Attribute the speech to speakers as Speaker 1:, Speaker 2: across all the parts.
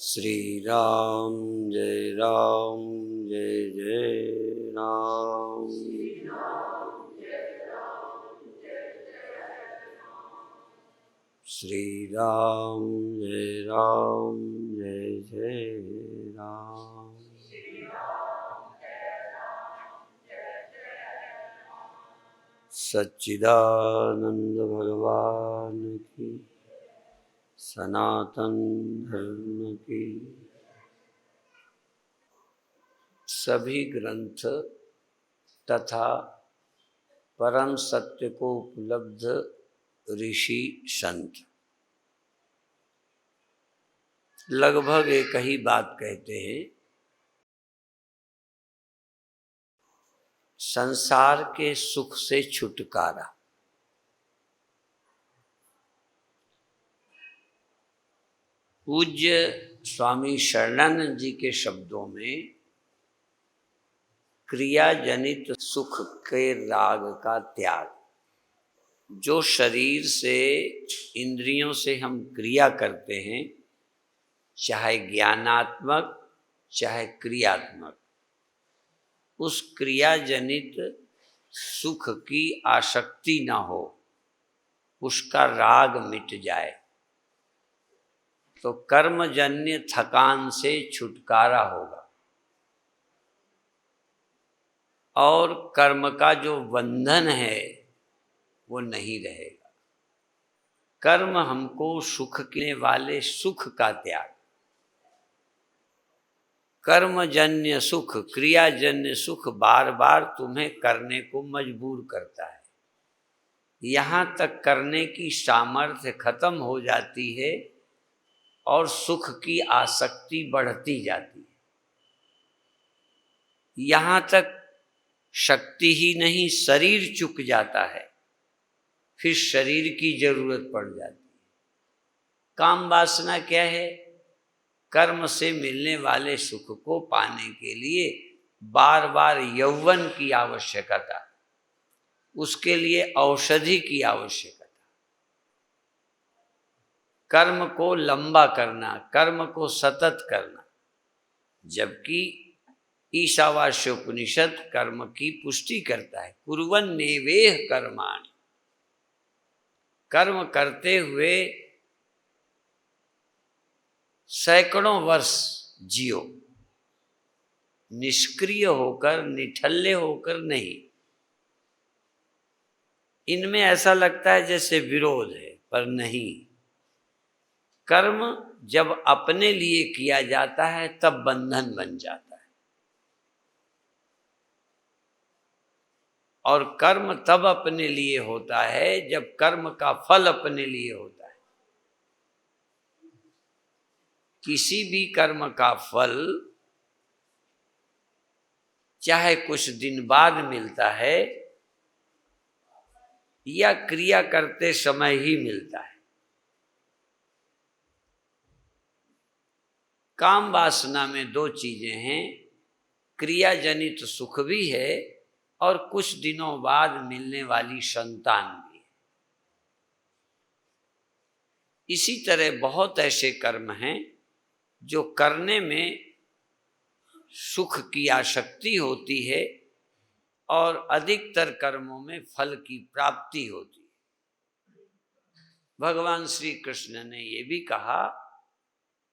Speaker 1: श्री राम जय जय राम। श्री राम जय जय राम। सच्चिदानंद भगवान की, सनातन धर्म की। सभी ग्रंथ तथा परम सत्य को उपलब्ध ऋषि संत लगभग एक ही बात कहते हैं, संसार के सुख से छुटकारा। पूज्य स्वामी शरणानंद जी के शब्दों में क्रिया जनित सुख के राग का त्याग। जो शरीर से इंद्रियों से हम क्रिया करते हैं, चाहे ज्ञानात्मक चाहे क्रियात्मक, उस क्रिया जनित सुख की आसक्ति न हो, उसका राग मिट जाए तो कर्मजन्य थकान से छुटकारा होगा और कर्म का जो बंधन है वो नहीं रहेगा। कर्म हमको सुख देने वाले सुख का त्याग, कर्मजन्य सुख, क्रियाजन्य सुख बार बार तुम्हें करने को मजबूर करता है। यहाँ तक करने की सामर्थ्य खत्म हो जाती है और सुख की आसक्ति बढ़ती जाती है। यहाँ तक शक्ति ही नहीं, शरीर चुक जाता है, फिर शरीर की जरूरत पड़ जाती है। काम वासना क्या है? कर्म से मिलने वाले सुख को पाने के लिए बार बार यौवन की आवश्यकता, उसके लिए औषधि की आवश्यकता, कर्म को लंबा करना, कर्म को सतत करना। जबकि ईशावास्योपनिषद कर्म की पुष्टि करता है, कुर्वन्नेवेह कर्माणि। कर्म करते हुए सैकड़ों वर्ष जियो, निष्क्रिय होकर, निठल्ले होकर नहीं। इनमें ऐसा लगता है जैसे विरोध है, पर नहीं। कर्म जब अपने लिए किया जाता है तब बंधन बन जाता है, और कर्म तब अपने लिए होता है जब कर्म का फल अपने लिए होता है। किसी भी कर्म का फल चाहे कुछ दिन बाद मिलता है या क्रिया करते समय ही मिलता है। काम वासना में दो चीजें हैं, क्रिया जनित सुख भी है और कुछ दिनों बाद मिलने वाली संतान भी है। इसी तरह बहुत ऐसे कर्म हैं जो करने में सुख की आसक्ति होती है और अधिकतर कर्मों में फल की प्राप्ति होती है। भगवान श्री कृष्ण ने ये भी कहा,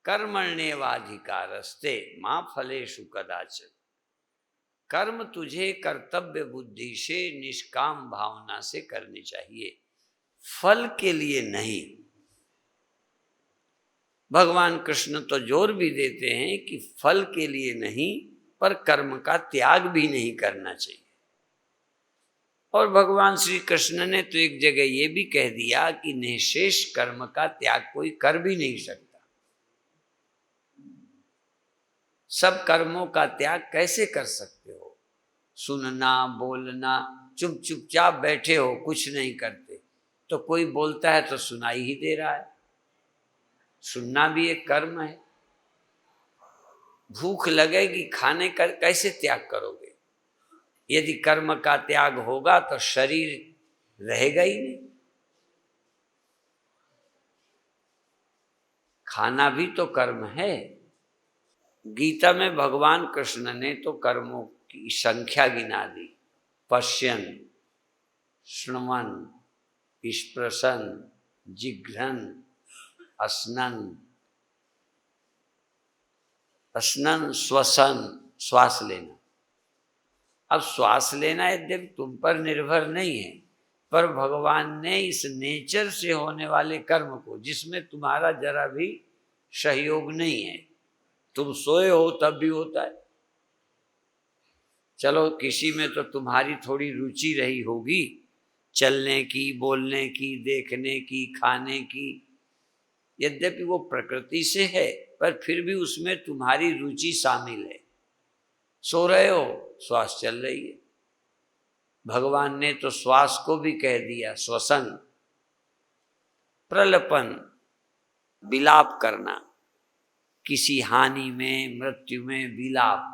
Speaker 1: कर्मण्येवाधिकारस्ते मां फलेषु कदाचन। कर्म तुझे कर्तव्य बुद्धि से, निष्काम भावना से करनी चाहिए, फल के लिए नहीं। भगवान कृष्ण तो जोर भी देते हैं कि फल के लिए नहीं, पर कर्म का त्याग भी नहीं करना चाहिए। और भगवान श्री कृष्ण ने तो एक जगह ये भी कह दिया कि निःशेष कर्म का त्याग कोई कर भी नहीं सकता। सब कर्मों का त्याग कैसे कर सकते हो? सुनना, बोलना, चुपचाप बैठे हो, कुछ नहीं करते, तो कोई बोलता है तो सुनाई ही दे रहा है, सुनना भी एक कर्म है। भूख लगेगी, खाने का कैसे त्याग करोगे? यदि कर्म का त्याग होगा तो शरीर रहेगा ही नहीं। खाना भी तो कर्म है। गीता में भगवान कृष्ण ने तो कर्मों की संख्या गिना दी। पश्यन, शृण्वन, स्पृशन, जिघ्रन, अस्नन, श्वसन, श्वास लेना। अब श्वास लेना यद्यपि तुम पर निर्भर नहीं है, पर भगवान ने इस नेचर से होने वाले कर्म को, जिसमें तुम्हारा जरा भी सहयोग नहीं है, तुम सोए हो तब भी होता है। चलो किसी में तो तुम्हारी थोड़ी रुचि रही होगी, चलने की, बोलने की, देखने की, खाने की, यद्यपि वो प्रकृति से है, पर फिर भी उसमें तुम्हारी रुचि शामिल है। सो रहे हो, श्वास चल रही है। भगवान ने तो श्वास को भी कह दिया श्वसन। प्रलपन, विलाप करना, किसी हानि में, मृत्यु में विलाप।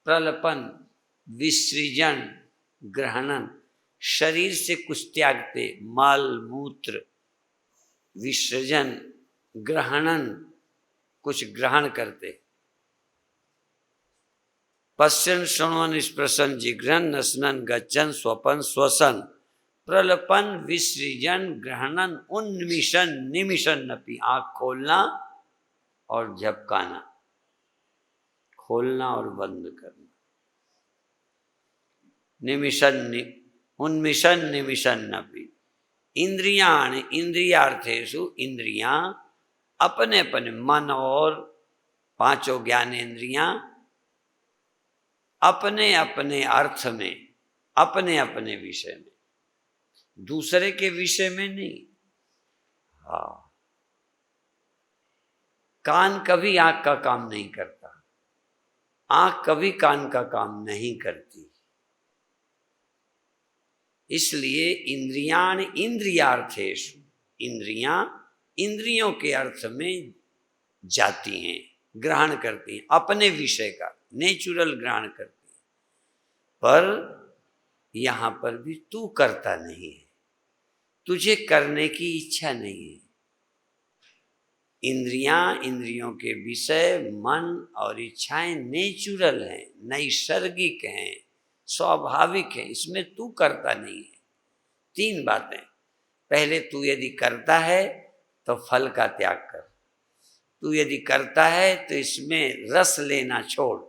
Speaker 1: प्रलपन, विसृजन, ग्रहणन, शरीर से कुछ त्यागते, मल मूत्र, विसर्जन, ग्रहणन, कुछ ग्रहण करते। पश्यन, शृण्वन, स्पृशन, जिघ्रन, नसनन, गच्छन, स्वपन, श्वसन। प्रलपन, विसृजन, ग्रहणन, उन्मिशन, निमिशन नपि। आंख खोलना और झपकाना, खोलना और बंद करना। निमिशन, उन्मिशन, निमिशन नपि। इंद्रियाण, इंद्रियार्थेषु, इंद्रियां अपने अपने मन और पांचों ज्ञानेंद्रियां अपने अपने अर्थ में, अपने अपने विषय में, दूसरे के विषय में नहीं। हाँ, कान कभी आंख का काम नहीं करता, आंख कभी कान का काम नहीं करती। इसलिए इंद्रियाण इंद्रियार्थेषु, इंद्रियां इंद्रियों के अर्थ में जाती हैं, ग्रहण करती हैं, अपने विषय का नेचुरल ग्रहण करती हैं। पर यहां पर भी तू करता नहीं है, तुझे करने की इच्छा नहीं है। इंद्रियां, इंद्रियों के विषय, मन और इच्छाएं नेचुरल हैं, नैसर्गिक हैं, स्वाभाविक हैं, इसमें तू करता नहीं है। तीन बातें। पहले, तू यदि करता है तो फल का त्याग कर। तू यदि करता है तो इसमें रस लेना छोड़।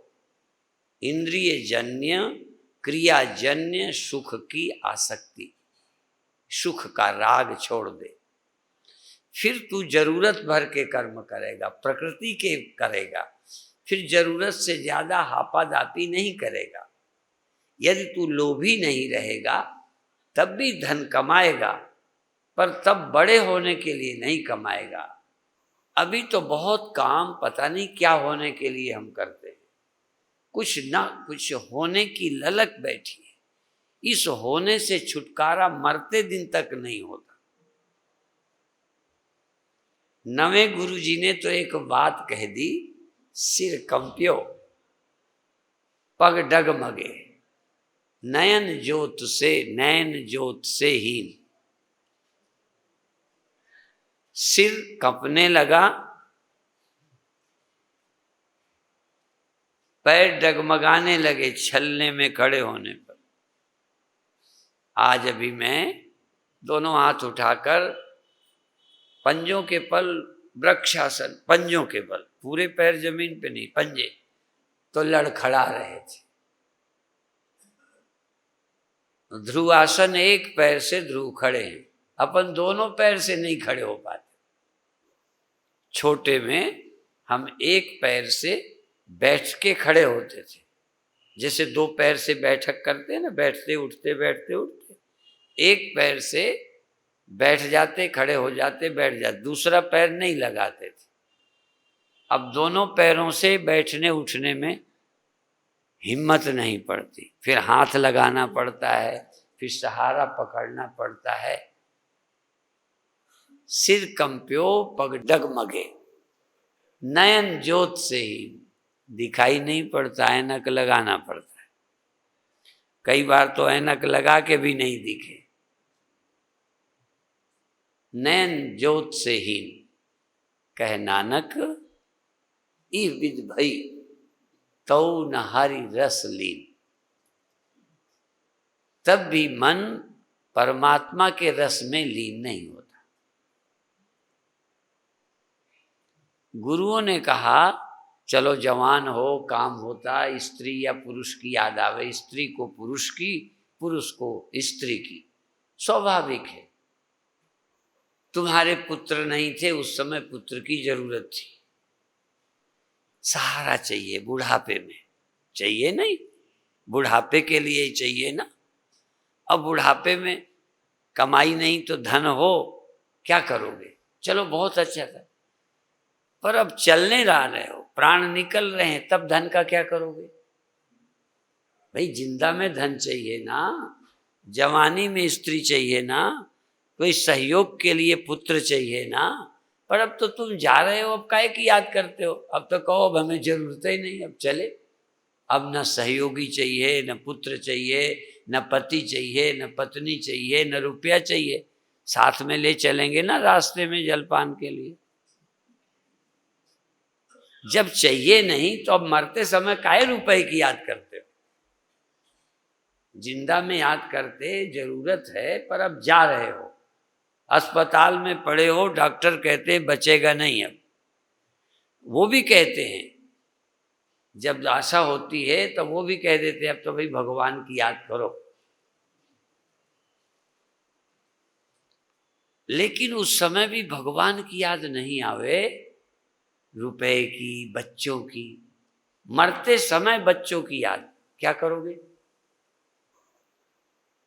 Speaker 1: इंद्रिय जन्य, क्रियाजन्य सुख की आसक्ति, सुख का राग छोड़ दे। फिर तू जरूरत भर के कर्म करेगा, प्रकृति के करेगा, फिर जरूरत से ज्यादा हापादापी नहीं करेगा। यदि तू लोभी नहीं रहेगा तब भी धन कमाएगा, पर तब बड़े होने के लिए नहीं कमाएगा। अभी तो बहुत काम पता नहीं क्या होने के लिए हम करते हैं, कुछ ना कुछ होने की ललक बैठी है। इस होने से छुटकारा मरते दिन तक नहीं होता। नवे गुरुजी ने तो एक बात कह दी, सिर कंप्यो, पग डगमगे, नयन ज्योत से हीन। सिर कंपने लगा, पैर डगमगाने लगे छलने में खड़े होने पर। आज अभी मैं दोनों हाथ उठाकर पंजों के बल वृक्षासन, पंजों के बल, पूरे पैर जमीन पे नहीं, पंजे तो लड़खड़ा रहे थे। ध्रुवासन, एक पैर से ध्रुव खड़े हैं, अपन दोनों पैर से नहीं खड़े हो पाते। छोटे में हम एक पैर से बैठ के खड़े होते थे, जैसे दो पैर से बैठक करते हैं ना, बैठते उठते बैठते उठते, एक पैर से बैठ जाते, खड़े हो जाते, बैठ जाते, दूसरा पैर नहीं लगाते थे। अब दोनों पैरों से बैठने उठने में हिम्मत नहीं पड़ती, फिर हाथ लगाना पड़ता है, फिर सहारा पकड़ना पड़ता है। सिर कंप्यो, पग डगमगे, नयन ज्योत से ही दिखाई नहीं पड़ता, ऐनक लगाना पड़ता है। कई बार तो ऐनक लगा के भी नहीं दिखे। नयन ज्योत से हीन, कह नानक ई विद भई तो नहारी रस लीन। तब भी मन परमात्मा के रस में लीन नहीं होता। गुरुओं ने कहा चलो जवान हो, काम होता, स्त्री या पुरुष की याद आवे, स्त्री को पुरुष की, पुरुष को स्त्री की, स्वाभाविक है। तुम्हारे पुत्र नहीं थे उस समय, पुत्र की जरूरत थी, सहारा चाहिए, बुढ़ापे में चाहिए नहीं, बुढ़ापे के लिए ही चाहिए ना। अब बुढ़ापे में कमाई नहीं तो धन हो, क्या करोगे? चलो बहुत अच्छा था, पर अब चलने रहे हो, प्राण निकल रहे हैं, तब धन का क्या करोगे? भाई जिंदा में धन चाहिए ना, जवानी में स्त्री चाहिए ना, कोई सहयोग के लिए पुत्र चाहिए ना। पर अब तो तुम जा रहे हो, अब काहे की याद करते हो? अब तो कहो अब हमें जरूरत ही नहीं, अब चले। अब न सहयोगी चाहिए, न पुत्र चाहिए, न पति चाहिए, न पत्नी चाहिए, न रुपया चाहिए, साथ में ले चलेंगे ना रास्ते में जलपान के लिए। जब चाहिए नहीं तो अब मरते समय काहे रुपए की याद करते हो? जिंदा में याद करते, जरूरत है, पर अब जा रहे हो, अस्पताल में पड़े हो, डॉक्टर कहते बचेगा नहीं। अब वो भी कहते हैं, जब आशा होती है तो वो भी कह देते हैं अब तो भाई भगवान की याद करो। लेकिन उस समय भी भगवान की याद नहीं आवे, रुपए की, बच्चों की, मरते समय बच्चों की याद, क्या करोगे?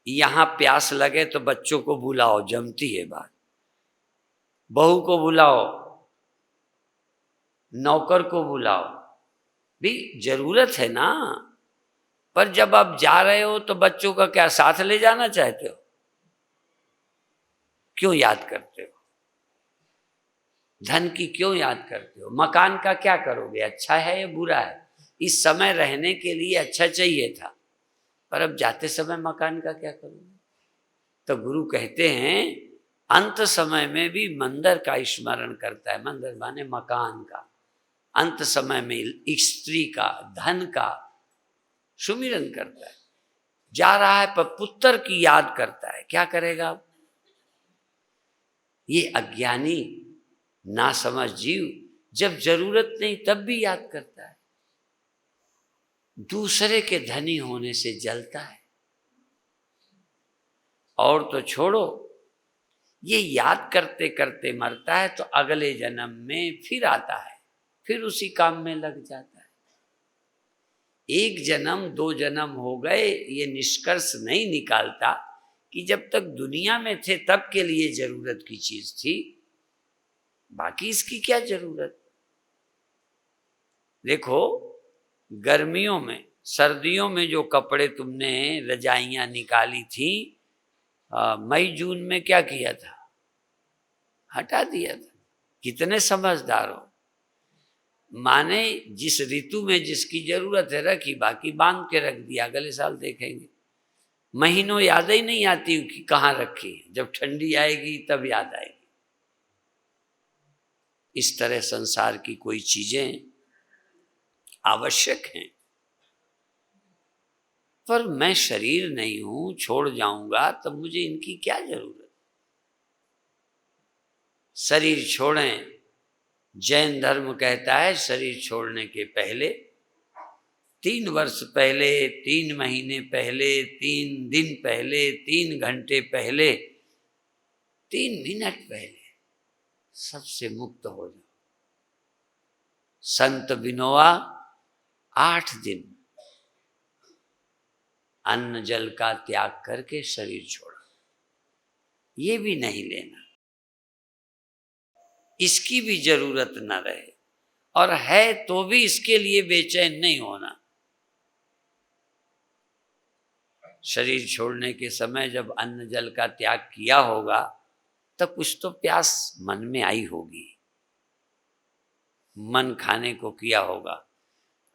Speaker 1: यहां प्यास लगे तो बच्चों को बुलाओ, जमती है बात, बहू को बुलाओ, नौकर को बुलाओ, भी जरूरत है ना। पर जब आप जा रहे हो तो बच्चों का क्या साथ ले जाना चाहते हो? क्यों याद करते हो? धन की क्यों याद करते हो? मकान का क्या करोगे? अच्छा है या बुरा है? इस समय रहने के लिए अच्छा चाहिए था, पर अब जाते समय मकान का क्या करोगे? तो गुरु कहते हैं अंत समय में भी मंदिर का स्मरण करता है, मंदिर माने मकान का, अंत समय में स्त्री का, धन का सुमिरन करता है। जा रहा है पर पुत्र की याद करता है, क्या करेगा? ये अज्ञानी ना समझ जीव जब जरूरत नहीं तब भी याद करता है, दूसरे के धनी होने से जलता है। और तो छोड़ो, ये याद करते करते मरता है तो अगले जन्म में फिर आता है, फिर उसी काम में लग जाता है। एक जन्म दो जन्म हो गए, ये निष्कर्ष नहीं निकालता कि जब तक दुनिया में थे तब के लिए जरूरत की चीज थी, बाकी इसकी क्या जरूरत। देखो गर्मियों में, सर्दियों में जो कपड़े तुमने रजाइयां निकाली थी, मई जून में क्या किया था? हटा दिया था। कितने समझदार हो। माने जिस ऋतु में जिसकी जरूरत है रखी, बाकी बांध के रख दिया, अगले साल देखेंगे। महीनों याद ही नहीं आती कि कहाँ रखी, जब ठंडी आएगी तब याद आएगी। इस तरह संसार की कोई चीजें आवश्यक हैं, पर मैं शरीर नहीं हूं, छोड़ जाऊंगा तब मुझे इनकी क्या जरूरत। शरीर छोड़ें, जैन धर्म कहता है शरीर छोड़ने के पहले 3 वर्ष पहले, 3 महीने पहले, 3 दिन पहले, 3 घंटे पहले, 3 मिनट पहले सबसे मुक्त हो जाओ। संत बिनोआ 8 दिन अन्न जल का त्याग करके शरीर छोड़ा, ये भी नहीं लेना, इसकी भी जरूरत न रहे, और है तो भी इसके लिए बेचैन नहीं होना। शरीर छोड़ने के समय जब अन्न जल का त्याग किया होगा तब कुछ तो प्यास मन में आई होगी, मन खाने को किया होगा,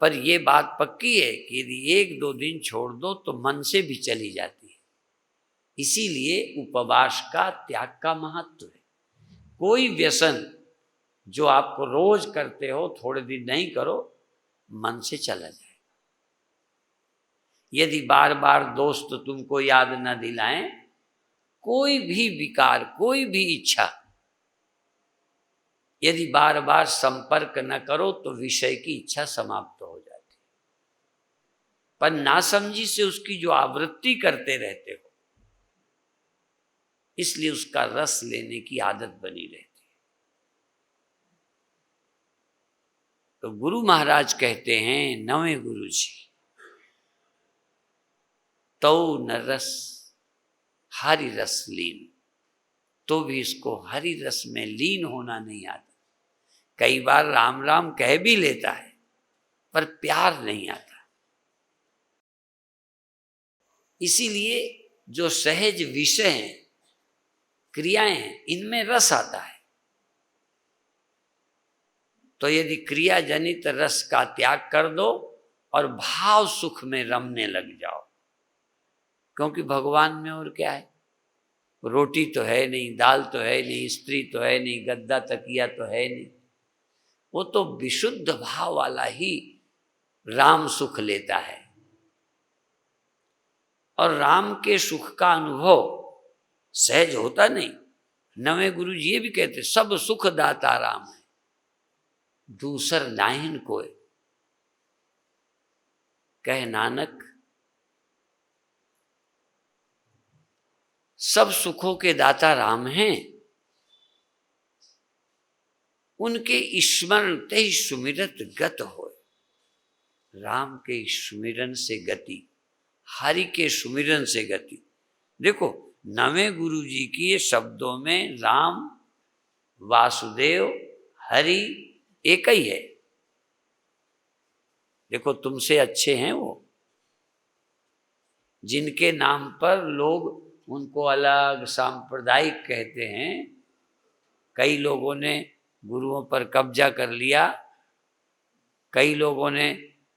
Speaker 1: पर यह बात पक्की है कि यदि 1-2 दिन छोड़ दो तो मन से भी चली जाती है। इसीलिए उपवास का, त्याग का महत्व है। कोई व्यसन जो आपको रोज करते हो, थोड़े दिन नहीं करो, मन से चला जाए। यदि बार बार दोस्त तुमको याद न दिलाएं, कोई भी विकार, कोई भी इच्छा, यदि बार बार संपर्क न करो तो विषय की इच्छा समाप्त हो जाती। पर नासमझी से उसकी जो आवृत्ति करते रहते हो, इसलिए उसका रस लेने की आदत बनी रहती है। तो गुरु महाराज कहते हैं, नवें गुरु जी, तो न रस हरि रस लीन, तो भी इसको हरि रस में लीन होना नहीं आता। कई बार राम राम कह भी लेता है, पर प्यार नहीं आता। इसीलिए जो सहज विषय हैं, क्रियाएं हैं, इनमें रस आता है। तो यदि क्रिया जनित रस का त्याग कर दो और भाव सुख में रमने लग जाओ, क्योंकि भगवान में और क्या है? रोटी तो है नहीं, दाल तो है नहीं, स्त्री तो है नहीं, गद्दा तकिया तो है नहीं। वो तो विशुद्ध भाव वाला ही राम सुख लेता है। और राम के सुख का अनुभव सहज होता नहीं। नवे गुरु जी ये भी कहते, सब सुख दाता राम है, दूसर नाहिन कोय, कह नानक। सब सुखों के दाता राम हैं, उनके स्मरण ते ही सुमिरत गत हो। राम के सुमिरन से गति, हरि के सुमिरन से गति। देखो, नवे गुरु जी के शब्दों में राम, वासुदेव, हरि एक ही है। देखो, तुमसे अच्छे हैं वो, जिनके नाम पर लोग उनको अलग सांप्रदायिक कहते हैं। कई लोगों ने गुरुओं पर कब्जा कर लिया, कई लोगों ने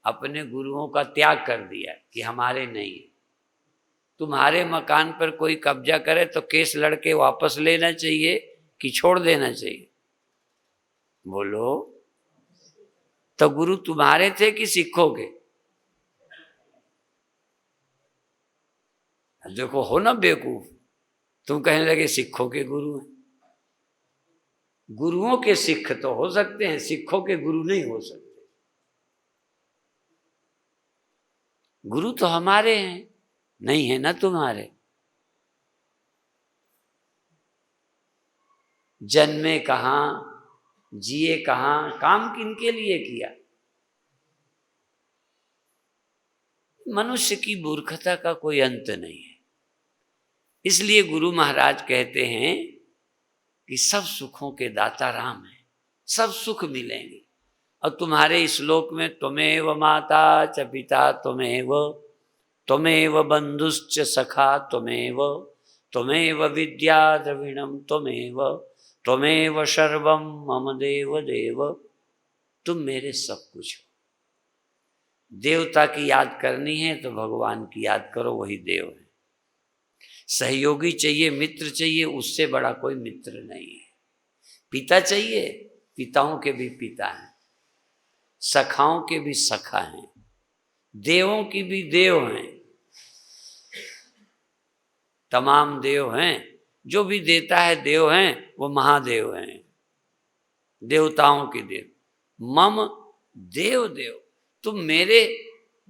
Speaker 1: अपने गुरुओं का त्याग कर दिया कि हमारे नहीं। तुम्हारे मकान पर कोई कब्जा करे तो केस लड़के वापस लेना चाहिए कि छोड़ देना चाहिए? बोलो। तो गुरु तुम्हारे थे कि सिखों के? देखो, हो ना बेवकूफ, तुम कहने लगे सिखों के गुरु हैं। गुरुओं के सिख तो हो सकते हैं, सिखों के गुरु नहीं हो सकते। गुरु तो हमारे हैं, नहीं है ना तुम्हारे। जन्मे कहाँ, जिए कहाँ, काम किनके लिए किया? मनुष्य की मूर्खता का कोई अंत नहीं है। इसलिए गुरु महाराज कहते हैं कि सब सुखों के दाता राम है, सब सुख मिलेंगे। और तुम्हारे श्लोक में त्वमेव माता च पिता त्वमेव, त्वमेव बंधुश्च सखा त्वमेव, त्वमेव विद्या द्रविणम त्वमेव, त्वमेव सर्वम मम देव देव। तुम मेरे सब कुछ हो। देवता की याद करनी है तो भगवान की याद करो, वही देव है। सहयोगी चाहिए, मित्र चाहिए, उससे बड़ा कोई मित्र नहीं है। पिता चाहिए, पिताओं के भी पिता हैं, सखाओं के भी सखा हैं, देवों की भी देव हैं। तमाम देव हैं, जो भी देता है देव हैं, वो महादेव हैं, देवताओं के देव। मम देव देव, तुम मेरे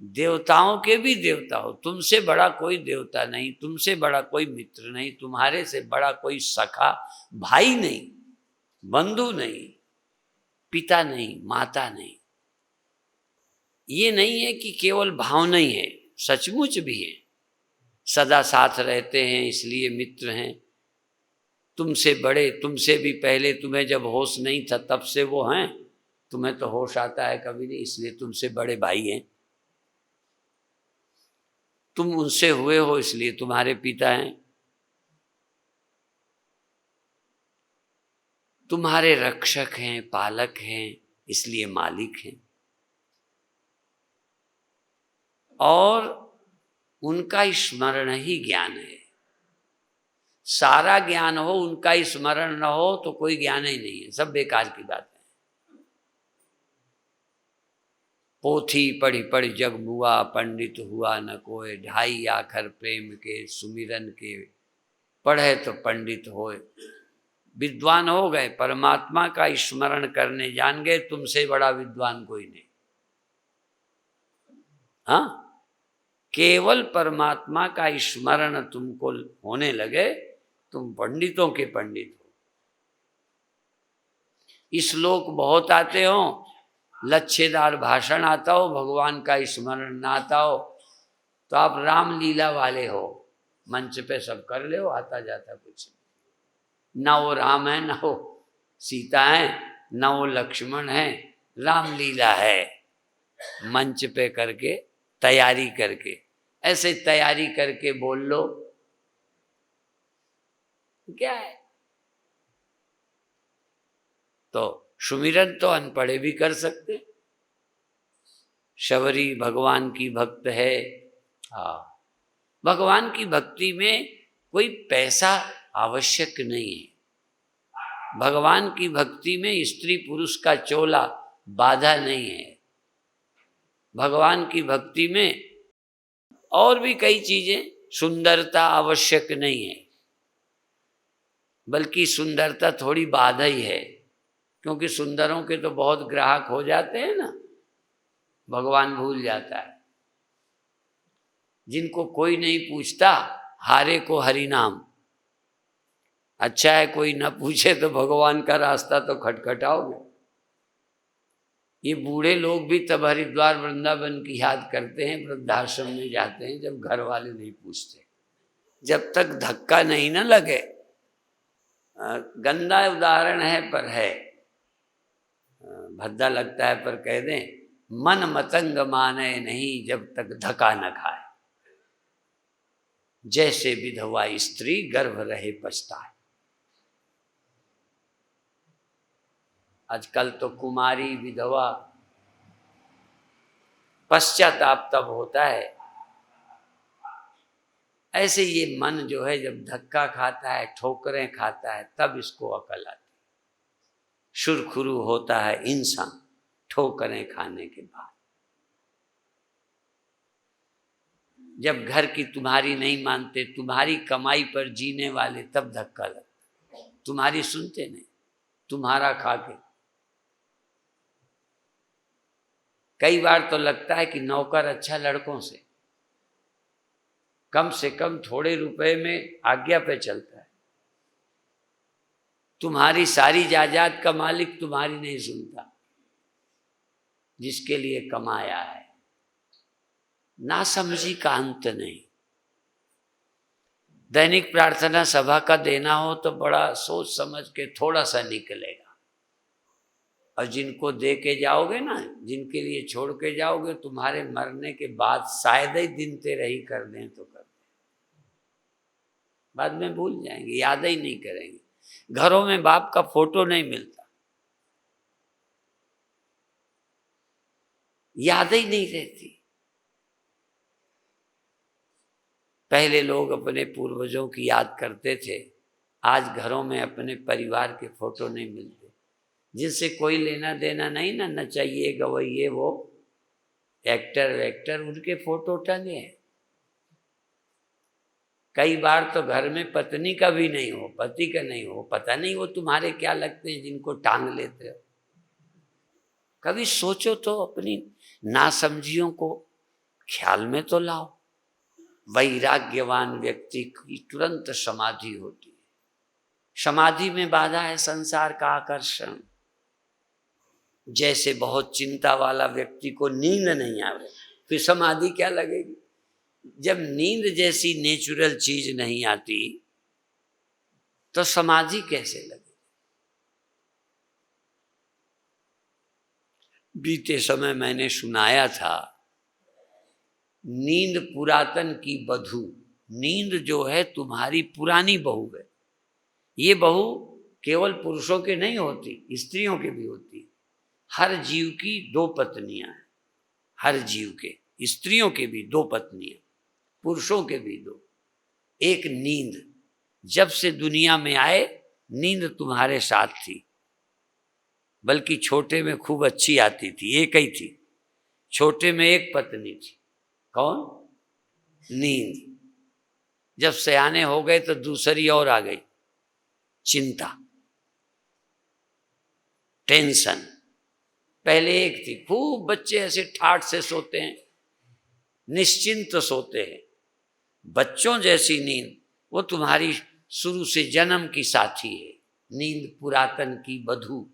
Speaker 1: देवताओं के भी देवता हो। तुमसे बड़ा कोई देवता नहीं, तुमसे बड़ा कोई मित्र नहीं, तुम्हारे से बड़ा कोई सखा भाई नहीं, बंधु नहीं, पिता नहीं, माता नहीं। ये नहीं है कि केवल भावना ही है, सचमुच भी है। सदा साथ रहते हैं इसलिए मित्र हैं। तुमसे बड़े, तुमसे भी पहले, तुम्हें जब होश नहीं था तब से वो हैं, तुम्हें तो होश आता है कभी नहीं, इसलिए तुमसे बड़े भाई हैं। तुम उनसे हुए हो इसलिए तुम्हारे पिता हैं। तुम्हारे रक्षक हैं, पालक हैं, इसलिए मालिक हैं। और उनका स्मरण ही ज्ञान है। सारा ज्ञान हो, उनका ही स्मरण न हो तो कोई ज्ञान ही नहीं है, सब बेकार की बात है। पोथी पढ़ी पढ़ी जग मुआ, पंडित हुआ न कोय, ढाई आखर प्रेम के सुमिरन के, पढ़े तो पंडित होए। विद्वान हो गए, परमात्मा का स्मरण करने जान गए, तुमसे बड़ा विद्वान कोई नहीं। हाँ, केवल परमात्मा का स्मरण तुमको होने लगे, तुम पंडितों के पंडित हो। श्लोक बहुत आते हो, लच्छेदार भाषण आता हो, भगवान का स्मरण ना आता हो, तो आप रामलीला वाले हो, मंच पे सब कर ले हो, आता जाता कुछ ना। वो राम है, ना वो सीता है, ना वो लक्ष्मण है, रामलीला है। मंच पे करके तैयारी करके, ऐसे तैयारी करके बोल लो, क्या है। तो सुमिरन तो अनपढ़े भी कर सकते। शबरी भगवान की भक्त है। हाँ, भगवान की भक्ति में कोई पैसा आवश्यक नहीं है। भगवान की भक्ति में स्त्री पुरुष का चोला बाधा नहीं है। भगवान की भक्ति में और भी कई चीजें, सुंदरता आवश्यक नहीं है, बल्कि सुंदरता थोड़ी बाधा ही है, क्योंकि सुंदरों के तो बहुत ग्राहक हो जाते हैं ना, भगवान भूल जाता है। जिनको कोई नहीं पूछता, हारे को हरि नाम। अच्छा है कोई ना पूछे तो भगवान का रास्ता तो खटखटाओगे। ये बूढ़े लोग भी तब हरिद्वार वृंदावन की याद करते हैं, वृद्धाश्रम में जाते हैं, जब घर वाले नहीं पूछते, जब तक धक्का नहीं ना लगे। गंदा उदाहरण है पर है, भद्दा लगता है पर कह दें, मन मतंग माने नहीं जब तक धक्का न खाए, जैसे विधवा स्त्री गर्भ रहे पछताए। आजकल तो कुमारी विधवा पश्चाताप तब होता है। ऐसे ये मन जो है जब धक्का खाता है, ठोकरें खाता है, तब इसको अकल आती। सुरखुरू होता है इंसान ठोकरें खाने के बाद। जब घर की तुम्हारी नहीं मानते, तुम्हारी कमाई पर जीने वाले, तब धक्का लगता। तुम्हारी सुनते नहीं, तुम्हारा खा के। कई बार तो लगता है कि नौकर अच्छा लड़कों से, कम से कम थोड़े रुपए में आज्ञा पे चलता है। तुम्हारी सारी जायदाद का मालिक तुम्हारी नहीं सुनता, जिसके लिए कमाया है। नासमझी का अंत नहीं। दैनिक प्रार्थना सभा का देना हो तो बड़ा सोच समझ के थोड़ा सा निकलेगा, और जिनको दे के जाओगे ना, जिनके लिए छोड़ के जाओगे, तुम्हारे मरने के बाद शायद ही दिन तेरे ही कर दें तो कर दें, बाद में भूल जाएंगे, याद ही नहीं करेंगे। घरों में बाप का फोटो नहीं मिलता, याद ही नहीं रहती। पहले लोग अपने पूर्वजों की याद करते थे, आज घरों में अपने परिवार के फोटो नहीं मिलते। जिनसे कोई लेना देना नहीं ना, न चाहिए गवैये वो एक्टर वेक्टर, उनके फोटो टंगे हैं। कई बार तो घर में पत्नी का भी नहीं हो, पति का नहीं हो, पता नहीं वो तुम्हारे क्या लगते हैं जिनको टांग लेते हो। कभी सोचो तो, अपनी नासमझियों को ख्याल में तो लाओ। वैराग्यवान व्यक्ति की तुरंत समाधि होती है। समाधि में बाधा है संसार का आकर्षण। जैसे बहुत चिंता वाला व्यक्ति को नींद नहीं आवे, फिर समाधि क्या लगेगी। जब नींद जैसी नेचुरल चीज नहीं आती तो समाधि कैसे लगेगी। बीते समय मैंने सुनाया था, नींद पुरातन की बधू। नींद जो है तुम्हारी पुरानी बहू है। ये बहू केवल पुरुषों के नहीं होती, स्त्रियों के भी होती। हर जीव की दो पत्नियां हैं, हर जीव के, स्त्रियों के भी दो पत्नियां, पुरुषों के भी दो। एक नींद जब से दुनिया में आए नींद तुम्हारे साथ थी, बल्कि छोटे में खूब अच्छी आती थी, एक ही थी। छोटे में एक पत्नी थी, कौन? नींद। जब सयाने हो गए तो दूसरी और आ गई, चिंता, टेंशन। पहले एक थी, खूब बच्चे ऐसे ठाठ से सोते हैं, निश्चिंत सोते हैं, बच्चों जैसी नींद वो तुम्हारी शुरू से जन्म की साथी है। नींद पुरातन की बधू,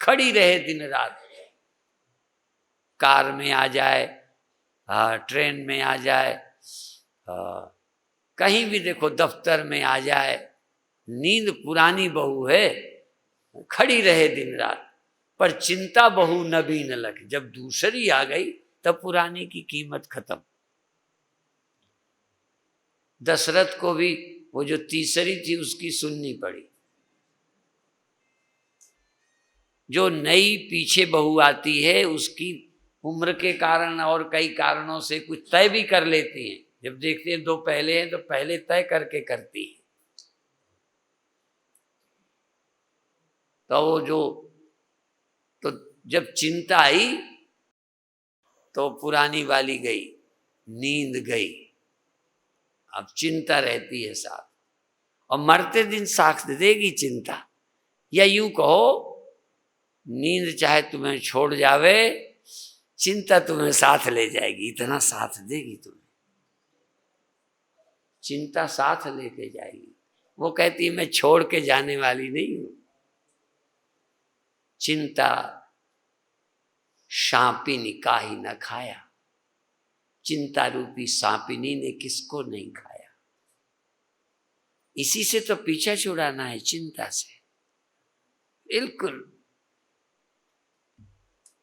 Speaker 1: खड़ी रहे दिन रात, कार में आ जाए, ट्रेन में आ जाए, कहीं भी देखो, दफ्तर में आ जाए, नींद पुरानी बहू है, खड़ी रहे दिन रात। पर चिंता बहु नबीन लख, जब दूसरी आ गई तब पुरानी की कीमत खत्म। दशरथ को भी वो जो तीसरी थी उसकी सुननी पड़ी। जो नई पीछे बहू आती है उसकी उम्र के कारण और कई कारणों से कुछ तय भी कर लेती हैं। जब देखते हैं दो पहले हैं तो पहले तय करके करती है। तो वो जो, तो जब चिंता आई तो पुरानी वाली गई, नींद गई, अब चिंता रहती है साथ, और मरते दिन साथ देगी चिंता। या यूं कहो, नींद चाहे तुम्हें छोड़ जावे, चिंता तुम्हें साथ ले जाएगी, इतना साथ देगी तुम्हें, चिंता साथ लेके जाएगी। वो कहती मैं छोड़ के जाने वाली नहीं हूं। चिंता सांपिनी काहे न खाया, चिंता रूपी सांपिनी ने किसको नहीं खाया। इसी से तो पीछा छुड़ाना है, चिंता से। बिल्कुल,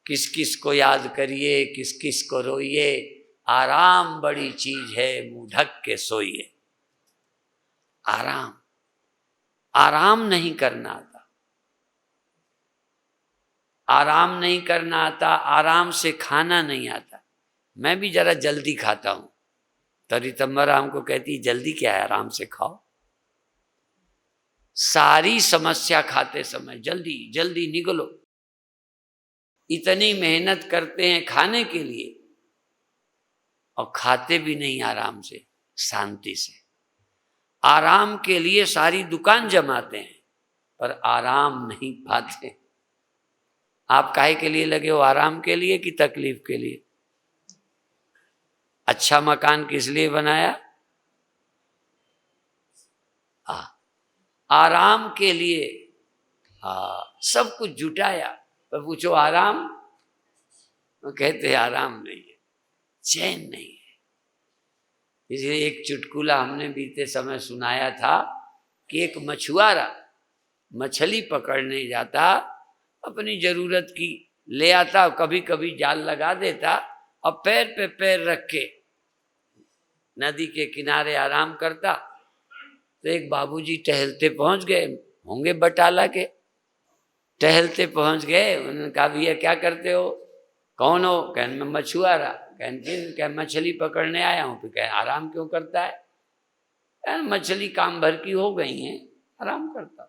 Speaker 1: किस किस को याद करिए, किस किस को रोइए, आराम बड़ी चीज है, मुंह ढक के सोइए। आराम, आराम नहीं करना आता, आराम नहीं करना आता, आराम से खाना नहीं आता। मैं भी जरा जल्दी खाता हूं, तो रितंबरा हमको कहती जल्दी क्या है, आराम से खाओ। सारी समस्या खाते समय जल्दी जल्दी निगलो। इतनी मेहनत करते हैं खाने के लिए और खाते भी नहीं आराम से, शांति से। आराम के लिए सारी दुकान जमाते हैं पर आराम नहीं पाते। आप काहे के लिए लगे हो, आराम के लिए कि तकलीफ के लिए? अच्छा मकान किस लिए बनाया? आराम के लिए। सब कुछ जुटाया, पर पूछो आराम, वो कहते आराम नहीं है, चैन नहीं है। इसलिए एक चुटकुला हमने बीते समय सुनाया था कि एक मछुआरा मछली पकड़ने जाता, अपनी जरूरत की ले आता, कभी कभी जाल लगा देता और पैर पे पैर रख के नदी के किनारे आराम करता। तो एक बाबूजी टहलते पहुंच गए होंगे बटाला के, टहलते पहुंच गए। उन्होंने कहा भैया क्या करते हो? कौन हो? कहने मैं मछुआरा। कहने मछली पकड़ने आया हूँ। फिर कह आराम क्यों करता है? मछली काम भर की हो गई हैं, आराम करता।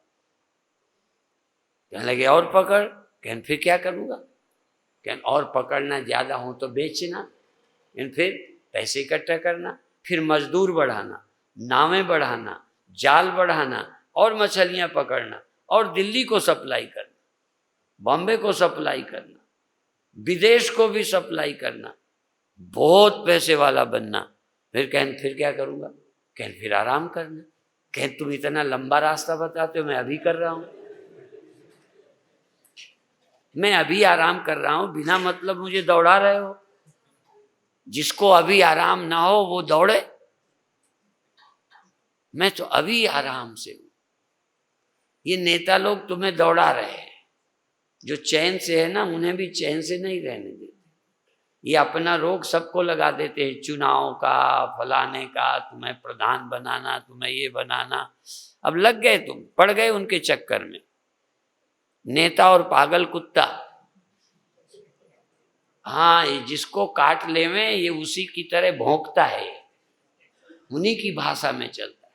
Speaker 1: कहने लगे और पकड़। कहने फिर क्या करूँगा? कहने और पकड़ना, ज़्यादा हो तो बेचना, कहने फिर पैसे इकट्ठा करना, फिर मजदूर बढ़ाना, नावें बढ़ाना, जाल बढ़ाना और मछलियाँ पकड़ना और दिल्ली को सप्लाई करना, बॉम्बे को सप्लाई करना, विदेश को भी सप्लाई करना, बहुत पैसे वाला बनना। फिर कहने फिर क्या करूँगा? कहने फिर आराम करना। कहने तुम इतना लंबा रास्ता बताते हो, मैं अभी कर रहा हूँ, मैं अभी आराम कर रहा हूँ, बिना मतलब मुझे दौड़ा रहे हो। जिसको अभी आराम ना हो वो दौड़े, मैं तो अभी आराम से हूं। ये नेता लोग तुम्हें दौड़ा रहे हैं, जो चैन से है ना उन्हें भी चैन से नहीं रहने देते। ये अपना रोग सबको लगा देते हैं, चुनाव का, फलाने का, तुम्हें प्रधान बनाना, तुम्हें ये बनाना। अब लग गए, तुम पड़ गए उनके चक्कर में। नेता और पागल कुत्ता, हाँ, ये जिसको काट लेवे ये उसी की तरह भौंकता है, उन्हीं की भाषा में चलता है।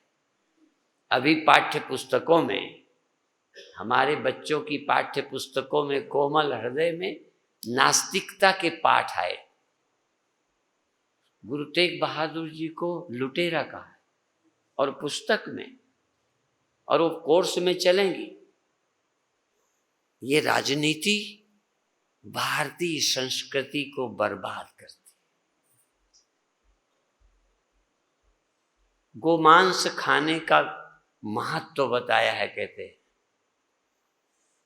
Speaker 1: अभी पाठ्य पुस्तकों में, हमारे बच्चों की पाठ्य पुस्तकों में कोमल हृदय में नास्तिकता के पाठ आए। गुरु तेग बहादुर जी को लुटेरा कहा है और पुस्तक में, और वो कोर्स में चलेंगी। ये राजनीति भारतीय संस्कृति को बर्बाद करती। गोमांस खाने का महत्व बताया है, कहते हैं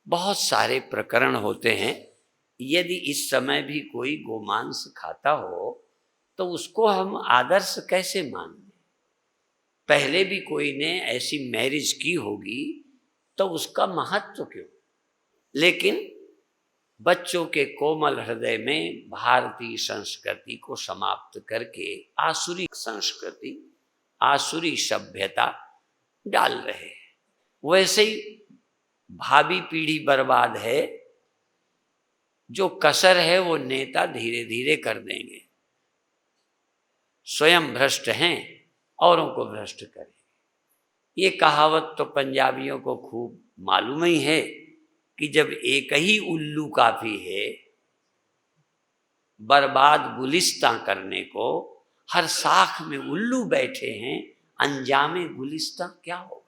Speaker 1: बहुत सारे प्रकरण होते हैं। यदि इस समय भी कोई गोमांस खाता हो तो उसको हम आदर्श कैसे मान लें? पहले भी कोई ने ऐसी मैरिज की होगी तो उसका महत्व क्यों? लेकिन बच्चों के कोमल हृदय में भारतीय संस्कृति को समाप्त करके आसुरी संस्कृति, आसुरी सभ्यता डाल रहे हैं। वैसे ही भावी पीढ़ी बर्बाद है। जो कसर है वो नेता धीरे धीरे कर देंगे। स्वयं भ्रष्ट हैं, औरों को भ्रष्ट करेंगे। ये कहावत तो पंजाबियों को खूब मालूम ही है कि जब एक ही उल्लू काफी है बर्बाद गुलिस्तां करने को, हर साख में उल्लू बैठे हैं, अंजामे गुलिस्तां क्या होगा?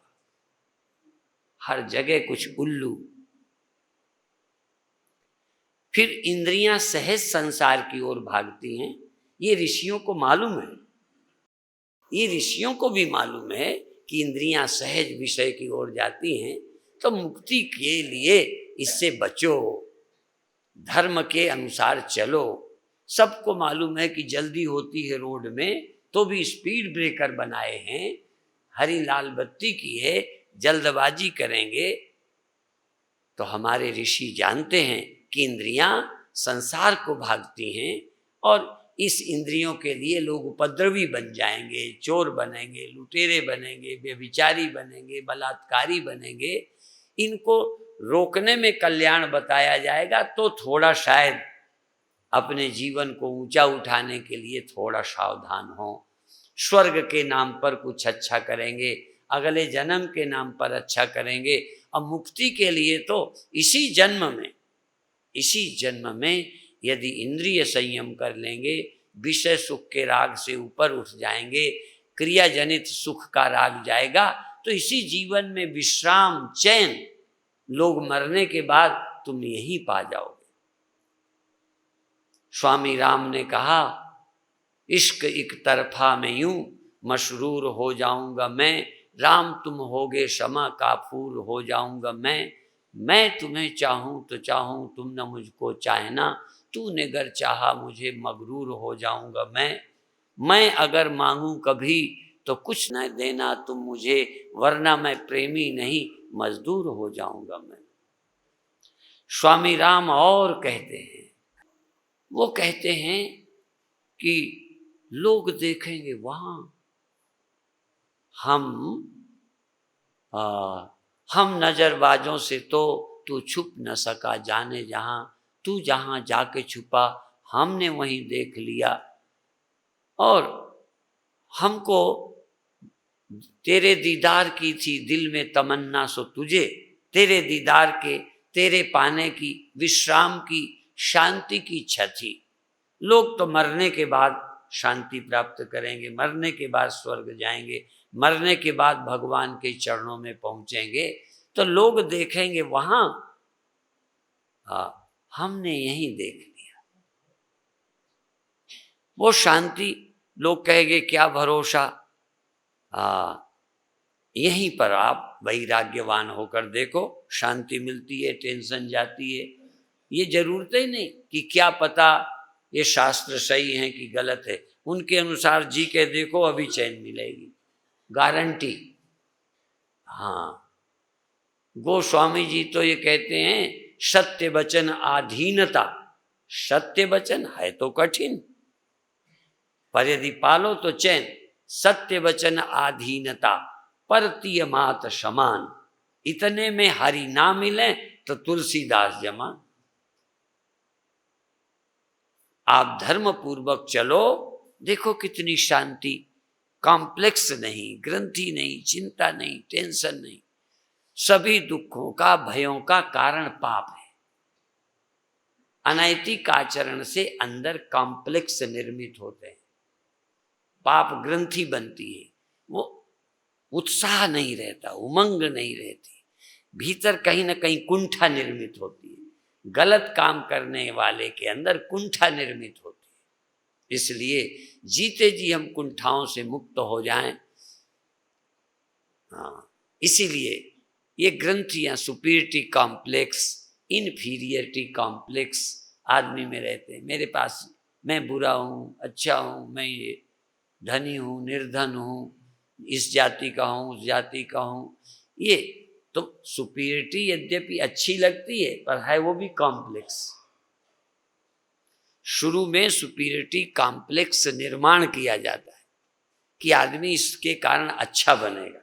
Speaker 1: हर जगह कुछ उल्लू। फिर इंद्रियां सहज संसार की ओर भागती हैं। ये ऋषियों को मालूम है, ये ऋषियों को भी मालूम है कि इंद्रियां सहज विषय की ओर जाती हैं। तो मुक्ति के लिए इससे बचो, धर्म के अनुसार चलो। सबको मालूम है कि जल्दी होती है रोड में, तो भी स्पीड ब्रेकर बनाए हैं, हरी लाल बत्ती की है, जल्दबाजी करेंगे। तो हमारे ऋषि जानते हैं कि इंद्रियां संसार को भागती हैं और इस इंद्रियों के लिए लोग उपद्रवी बन जाएंगे, चोर बनेंगे, लुटेरे बनेंगे, व्यभिचारी बनेंगे, बलात्कारी बनेंगे। इनको रोकने में कल्याण बताया जाएगा तो थोड़ा शायद अपने जीवन को ऊंचा उठाने के लिए थोड़ा सावधान हो। स्वर्ग के नाम पर कुछ अच्छा करेंगे, अगले जन्म के नाम पर अच्छा करेंगे, और मुक्ति के लिए तो इसी जन्म में यदि इंद्रिय संयम कर लेंगे, विषय सुख के राग से ऊपर उठ जाएंगे, क्रिया जनित सुख का राग जाएगा, तो इसी जीवन में विश्राम, चैन लोग मरने के बाद तुम यही पा जाओगे। स्वामी राम ने कहा, इश्क एक तरफा में यूं मशरूर हो जाऊंगा मैं, राम तुम होगे शमा काफूर हो जाऊंगा मैं तुम्हें चाहूं तो चाहूं तुम न मुझको चाहना, तूने गर चाहा मुझे मगरूर हो जाऊंगा मैं अगर मांगूं कभी तो कुछ न देना तुम मुझे, वरना मैं प्रेमी नहीं मजदूर हो जाऊंगा मैं। स्वामी राम और कहते हैं, वो कहते हैं कि लोग देखेंगे वहां हम नजरबाजों से तो तू छुप न सका जाने जहां, तू जहां जाके छुपा हमने वहीं देख लिया, और हमको तेरे दीदार की थी दिल में तमन्ना, सो तुझे तेरे दीदार के, तेरे पाने की, विश्राम की, शांति की इच्छा थी। लोग तो मरने के बाद शांति प्राप्त करेंगे, मरने के बाद स्वर्ग जाएंगे, मरने के बाद भगवान के चरणों में पहुंचेंगे। तो लोग देखेंगे वहां हमने यहीं देख लिया। वो शांति लोग कहेंगे क्या भरोसा, यहीं पर आप वैराग्यवान होकर देखो, शांति मिलती है, टेंशन जाती है। ये जरूरत ही नहीं कि क्या पता ये शास्त्र सही है कि गलत है, उनके अनुसार जी के देखो, अभी चैन मिलेगी, गारंटी। हाँ, गोस्वामी जी तो ये कहते हैं, सत्य वचन आधीनता। सत्य वचन है तो कठिन, पर यदि पालो तो चैन। सत्य वचन आधीनता, परतीय मात समान। इतने में हरि ना मिले तो तुलसीदास जमान। आप धर्म पूर्वक चलो, देखो कितनी शांति। कॉम्प्लेक्स नहीं, ग्रंथि नहीं, चिंता नहीं, टेंशन नहीं। सभी दुखों का, भयों का कारण पाप है। अनैतिक आचरण से अंदर कॉम्प्लेक्स निर्मित होते हैं, पाप ग्रंथि बनती है, वो उत्साह नहीं रहता, उमंग नहीं रहती, भीतर कहीं ना कहीं कुंठा निर्मित होती है। गलत काम करने वाले के अंदर कुंठा निर्मित होती है। इसलिए जीते जी हम कुंठाओं से मुक्त हो जाएं। हाँ, इसीलिए ये ग्रंथियां सुपीरियरिटी कॉम्प्लेक्स, इन्फीरियरिटी कॉम्प्लेक्स आदमी में रहते हैं। मेरे पास, मैं बुरा हूँ, अच्छा हूँ, मैं ये धनी हूँ, निर्धन हूँ, इस जाति का हूँ, उस जाति का हूँ। ये तो सुपीरियरिटी यद्यपि अच्छी लगती है, पर है वो भी कॉम्प्लेक्स। शुरू में सुपीरियरिटी कॉम्प्लेक्स निर्माण किया जाता है कि आदमी इसके कारण अच्छा बनेगा,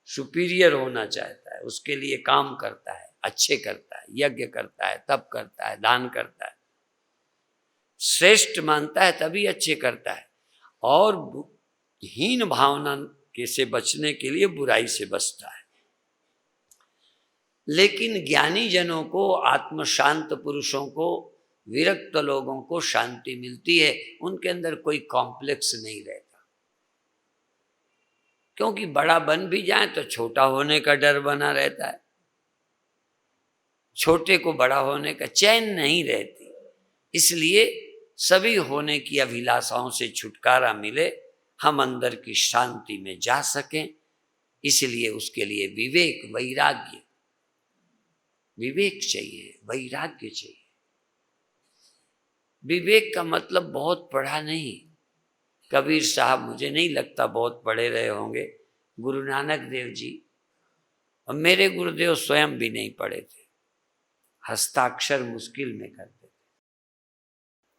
Speaker 1: सुपीरियर होना चाहता है, उसके लिए काम करता है, अच्छे करता है, यज्ञ करता है, तप करता है, दान करता है, श्रेष्ठ मानता है तभी अच्छे करता है, और हीन भावना के से बचने के लिए बुराई से बचता है। लेकिन ज्ञानी जनों को, आत्मशांत पुरुषों को, विरक्त लोगों को शांति मिलती है, उनके अंदर कोई कॉम्प्लेक्स नहीं रहता। क्योंकि बड़ा बन भी जाए तो छोटा होने का डर बना रहता है, छोटे को बड़ा होने का चैन नहीं रहती। इसलिए सभी होने की अभिलाषाओं से छुटकारा मिले, हम अंदर की शांति में जा सकें। इसलिए उसके लिए विवेक, वैराग्य, विवेक चाहिए, वैराग्य चाहिए। विवेक का मतलब बहुत पढ़ा नहीं। कबीर साहब मुझे नहीं लगता बहुत पढ़े रहे होंगे, गुरु नानक देव जी और मेरे गुरुदेव स्वयं भी नहीं पढ़े थे, हस्ताक्षर मुश्किल में करते थे।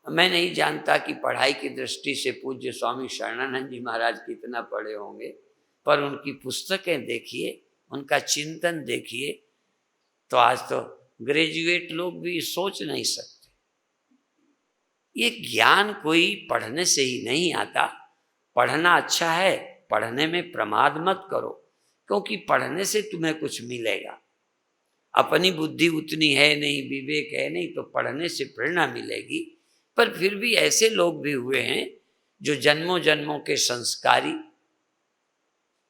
Speaker 1: मैं नहीं जानता कि पढ़ाई की दृष्टि से पूज्य स्वामी शरणानंद जी महाराज कितना पढ़े होंगे, पर उनकी पुस्तकें देखिए, उनका चिंतन देखिए, तो आज तो ग्रेजुएट लोग भी सोच नहीं सकते। ये ज्ञान कोई पढ़ने से ही नहीं आता। पढ़ना अच्छा है, पढ़ने में प्रमाद मत करो, क्योंकि पढ़ने से तुम्हें कुछ मिलेगा। अपनी बुद्धि उतनी है नहीं, विवेक है नहीं, तो पढ़ने से प्रेरणा मिलेगी। पर फिर भी ऐसे लोग भी हुए हैं जो जन्मों जन्मों के संस्कारी।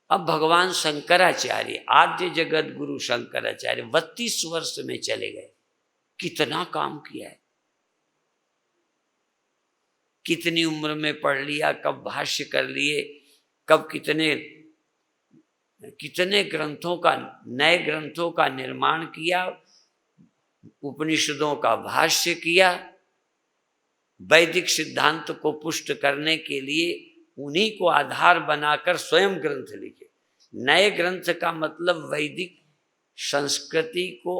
Speaker 1: अब भगवान शंकराचार्य, आद्य जगत गुरु शंकराचार्य 32 वर्ष में चले गए। कितना काम किया है, कितनी उम्र में पढ़ लिया, कब भाष्य कर लिए, कब कितने ग्रंथों का, नए ग्रंथों का निर्माण किया, उपनिषदों का भाष्य किया, वैदिक सिद्धांत को पुष्ट करने के लिए उन्हीं को आधार बनाकर स्वयं ग्रंथ लिखे। नए ग्रंथ का मतलब वैदिक संस्कृति को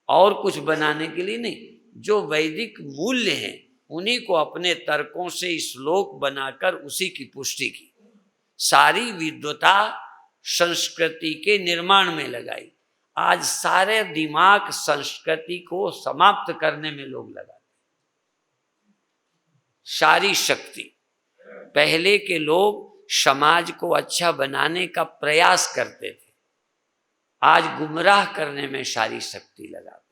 Speaker 1: और कुछ बनाने के लिए नहीं, जो वैदिक मूल्य हैं उन्हीं को अपने तर्कों से श्लोक बनाकर उसी की पुष्टि की। सारी विद्वता संस्कृति के निर्माण में लगाई। आज सारे दिमाग संस्कृति को समाप्त करने में लोग लगाते, सारी शक्ति। पहले के लोग समाज को अच्छा बनाने का प्रयास करते थे, आज गुमराह करने में सारी शक्ति लगाते।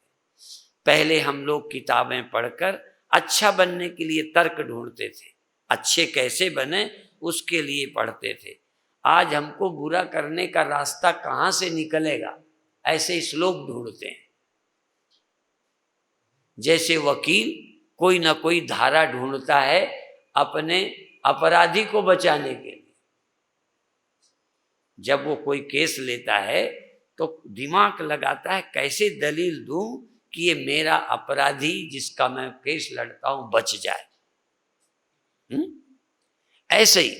Speaker 1: पहले हम लोग किताबें पढ़कर अच्छा बनने के लिए तर्क ढूंढते थे, अच्छे कैसे बने उसके लिए पढ़ते थे। आज हमको बुरा करने का रास्ता कहाँ से निकलेगा, ऐसे श्लोक ढूंढते हैं। जैसे वकील कोई ना कोई धारा ढूंढता है अपने अपराधी को बचाने के लिए। जब वो कोई केस लेता है तो दिमाग लगाता है कैसे दलील दूं कि ये मेरा अपराधी जिसका मैं केस लड़ता हूं बच जाए। ऐसे ही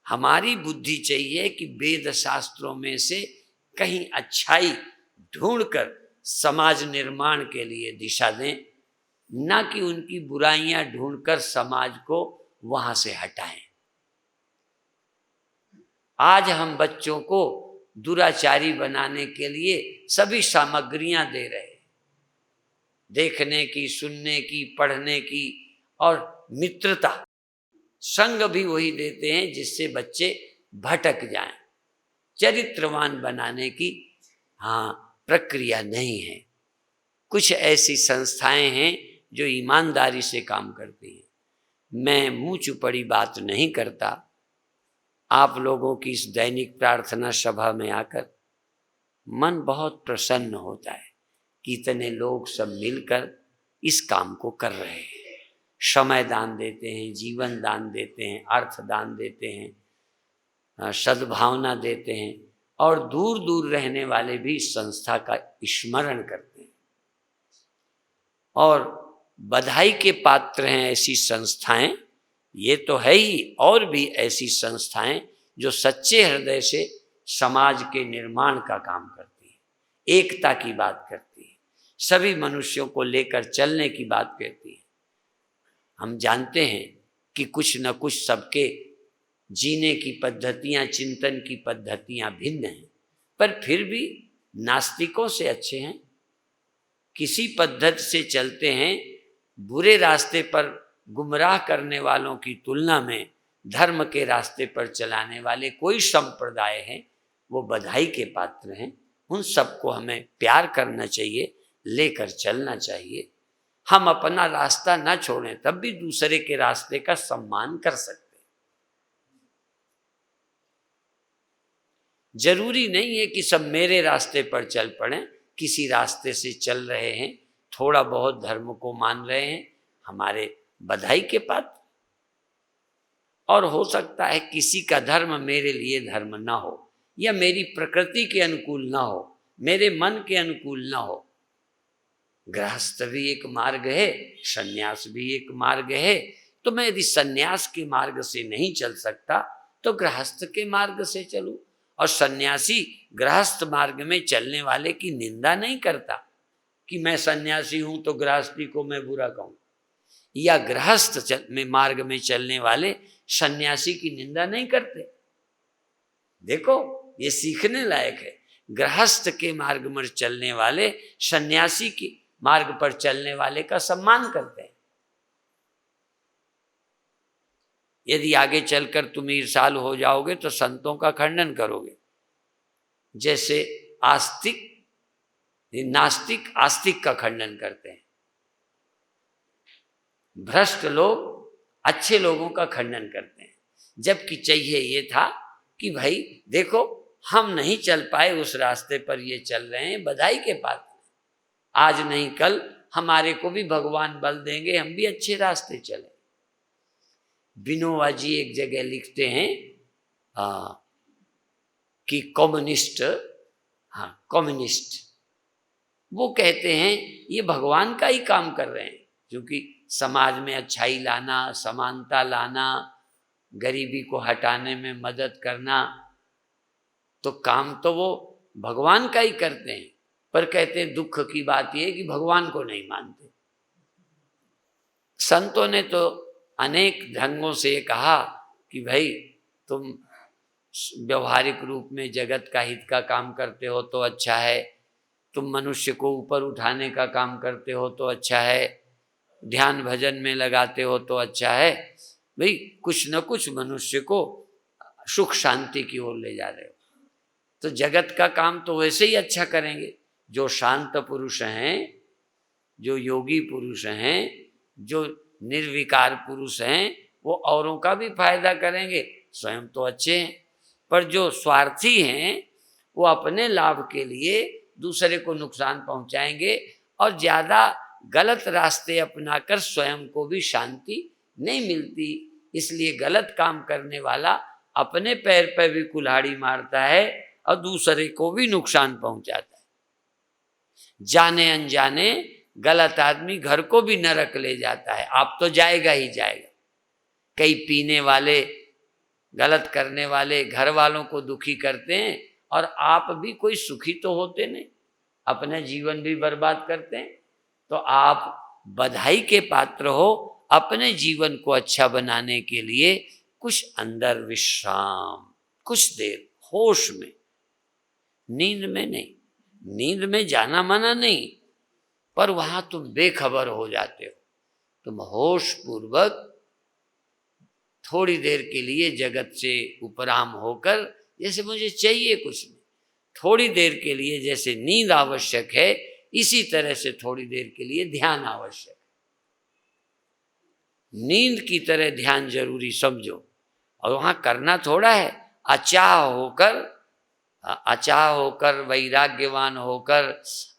Speaker 1: हमारी बुद्धि चाहिए कि वेद शास्त्रों में से कहीं अच्छाई ढूंढकर समाज निर्माण के लिए दिशा दें, ना कि उनकी बुराइयां ढूंढकर समाज को वहां से हटाएं। आज हम बच्चों को दुराचारी बनाने के लिए सभी सामग्रियां दे रहे हैं, देखने की, सुनने की, पढ़ने की और मित्रता। संग भी वही देते हैं जिससे बच्चे भटक जाएं। चरित्रवान बनाने की प्रक्रिया नहीं है। कुछ ऐसी संस्थाएं हैं जो ईमानदारी से काम करती हैं। मैं मुंह चुपड़ी बात नहीं करता। आप लोगों की इस दैनिक प्रार्थना सभा में आकर मन बहुत प्रसन्न होता है कि इतने लोग सब मिलकर इस काम को कर रहे हैं। समय दान देते हैं, जीवन दान देते हैं, अर्थ दान देते हैं, सद्भावना देते हैं, और दूर दूर रहने वाले भी इस संस्था का स्मरण करते हैं। और बधाई के पात्र हैं ऐसी संस्थाएं, ये तो है ही, और भी ऐसी संस्थाएं जो सच्चे हृदय से समाज के निर्माण का काम करती है, एकता की बात करती है, सभी मनुष्यों को लेकर चलने की बात कहती है। हम जानते हैं कि कुछ न कुछ सबके जीने की पद्धतियां, चिंतन की पद्धतियां भिन्न हैं, पर फिर भी नास्तिकों से अच्छे हैं। किसी पद्धति से चलते हैं। बुरे रास्ते पर गुमराह करने वालों की तुलना में धर्म के रास्ते पर चलाने वाले कोई संप्रदाय हैं, वो बधाई के पात्र हैं। उन सबको हमें प्यार करना चाहिए, लेकर चलना चाहिए। हम अपना रास्ता ना छोड़ें, तब भी दूसरे के रास्ते का सम्मान कर सकते हैं। जरूरी नहीं है कि सब मेरे रास्ते पर चल पड़ें। किसी रास्ते से चल रहे हैं, थोड़ा बहुत धर्म को मान रहे हैं, हमारे बधाई के पात्र। और हो सकता है किसी का धर्म मेरे लिए धर्म ना हो, या मेरी प्रकृति के अनुकूल ना हो, मेरे मन के अनुकूल ना हो। गृहस्थ भी एक मार्ग है, सन्यास भी एक मार्ग है। तो मैं यदि सन्यास के मार्ग से नहीं चल सकता तो गृहस्थ के मार्ग से चलूं। और सन्यासी गृहस्थ मार्ग में चलने वाले की निंदा नहीं करता कि मैं सन्यासी हूं तो गृहस्थी को मैं बुरा कहूं, या गृहस्थ में मार्ग में चलने वाले सन्यासी की निंदा नहीं करते। देखो, ये सीखने लायक है। गृहस्थ के मार्ग में चलने वाले सन्यासी की मार्ग पर चलने वाले का सम्मान करते हैं। यदि आगे चलकर तुम ईर्ष्याल हो जाओगे तो संतों का खंडन करोगे। जैसे नास्तिक आस्तिक का खंडन करते हैं, भ्रष्ट लोग अच्छे लोगों का खंडन करते हैं। जबकि चाहिए ये था कि भाई देखो, हम नहीं चल पाए उस रास्ते पर, ये चल रहे हैं, बधाई के पात्र। आज नहीं कल हमारे को भी भगवान बल देंगे, हम भी अच्छे रास्ते चले। बिनोवा जी एक जगह लिखते हैं कि कम्युनिस्ट, वो कहते हैं ये भगवान का ही काम कर रहे हैं, क्योंकि समाज में अच्छाई लाना, समानता लाना, गरीबी को हटाने में मदद करना, तो काम तो वो भगवान का ही करते हैं। पर कहते हैं दुख की बात यह है कि भगवान को नहीं मानते। संतों ने तो अनेक ढंगों से कहा कि भाई तुम व्यवहारिक रूप में जगत का हित का काम करते हो तो अच्छा है, तुम मनुष्य को ऊपर उठाने का काम करते हो तो अच्छा है, ध्यान भजन में लगाते हो तो अच्छा है। भाई कुछ न कुछ मनुष्य को सुख शांति की ओर ले जा रहे हो, तो जगत का काम तो वैसे ही अच्छा करेंगे। जो शांत पुरुष हैं, जो योगी पुरुष हैं, जो निर्विकार पुरुष हैं, वो औरों का भी फायदा करेंगे, स्वयं तो अच्छे हैं। पर जो स्वार्थी हैं वो अपने लाभ के लिए दूसरे को नुकसान पहुंचाएंगे, और ज़्यादा गलत रास्ते अपनाकर स्वयं को भी शांति नहीं मिलती। इसलिए गलत काम करने वाला अपने पैर पर भी कुल्हाड़ी मारता है और दूसरे को भी नुकसान पहुंचाता है। जाने अनजाने गलत आदमी घर को भी नरक ले जाता है। आप तो जाएगा ही जाएगा। कई पीने वाले, गलत करने वाले घर वालों को दुखी करते हैं, और आप भी कोई सुखी तो होते नहीं, अपने जीवन भी बर्बाद करते हैं। तो आप बधाई के पात्र हो। अपने जीवन को अच्छा बनाने के लिए कुछ अंदर विश्राम, कुछ देर होश में, नींद में नहीं। नींद में जाना मना नहीं, पर वहां तुम बेखबर हो जाते हो। तुम होश पूर्वक थोड़ी देर के लिए जगत से उपराम होकर, जैसे मुझे चाहिए कुछ नहीं, थोड़ी देर के लिए जैसे नींद आवश्यक है, इसी तरह से थोड़ी देर के लिए ध्यान आवश्यक है। नींद की तरह ध्यान जरूरी समझो, और वहां करना थोड़ा है, अचाह होकर वैराग्यवान होकर,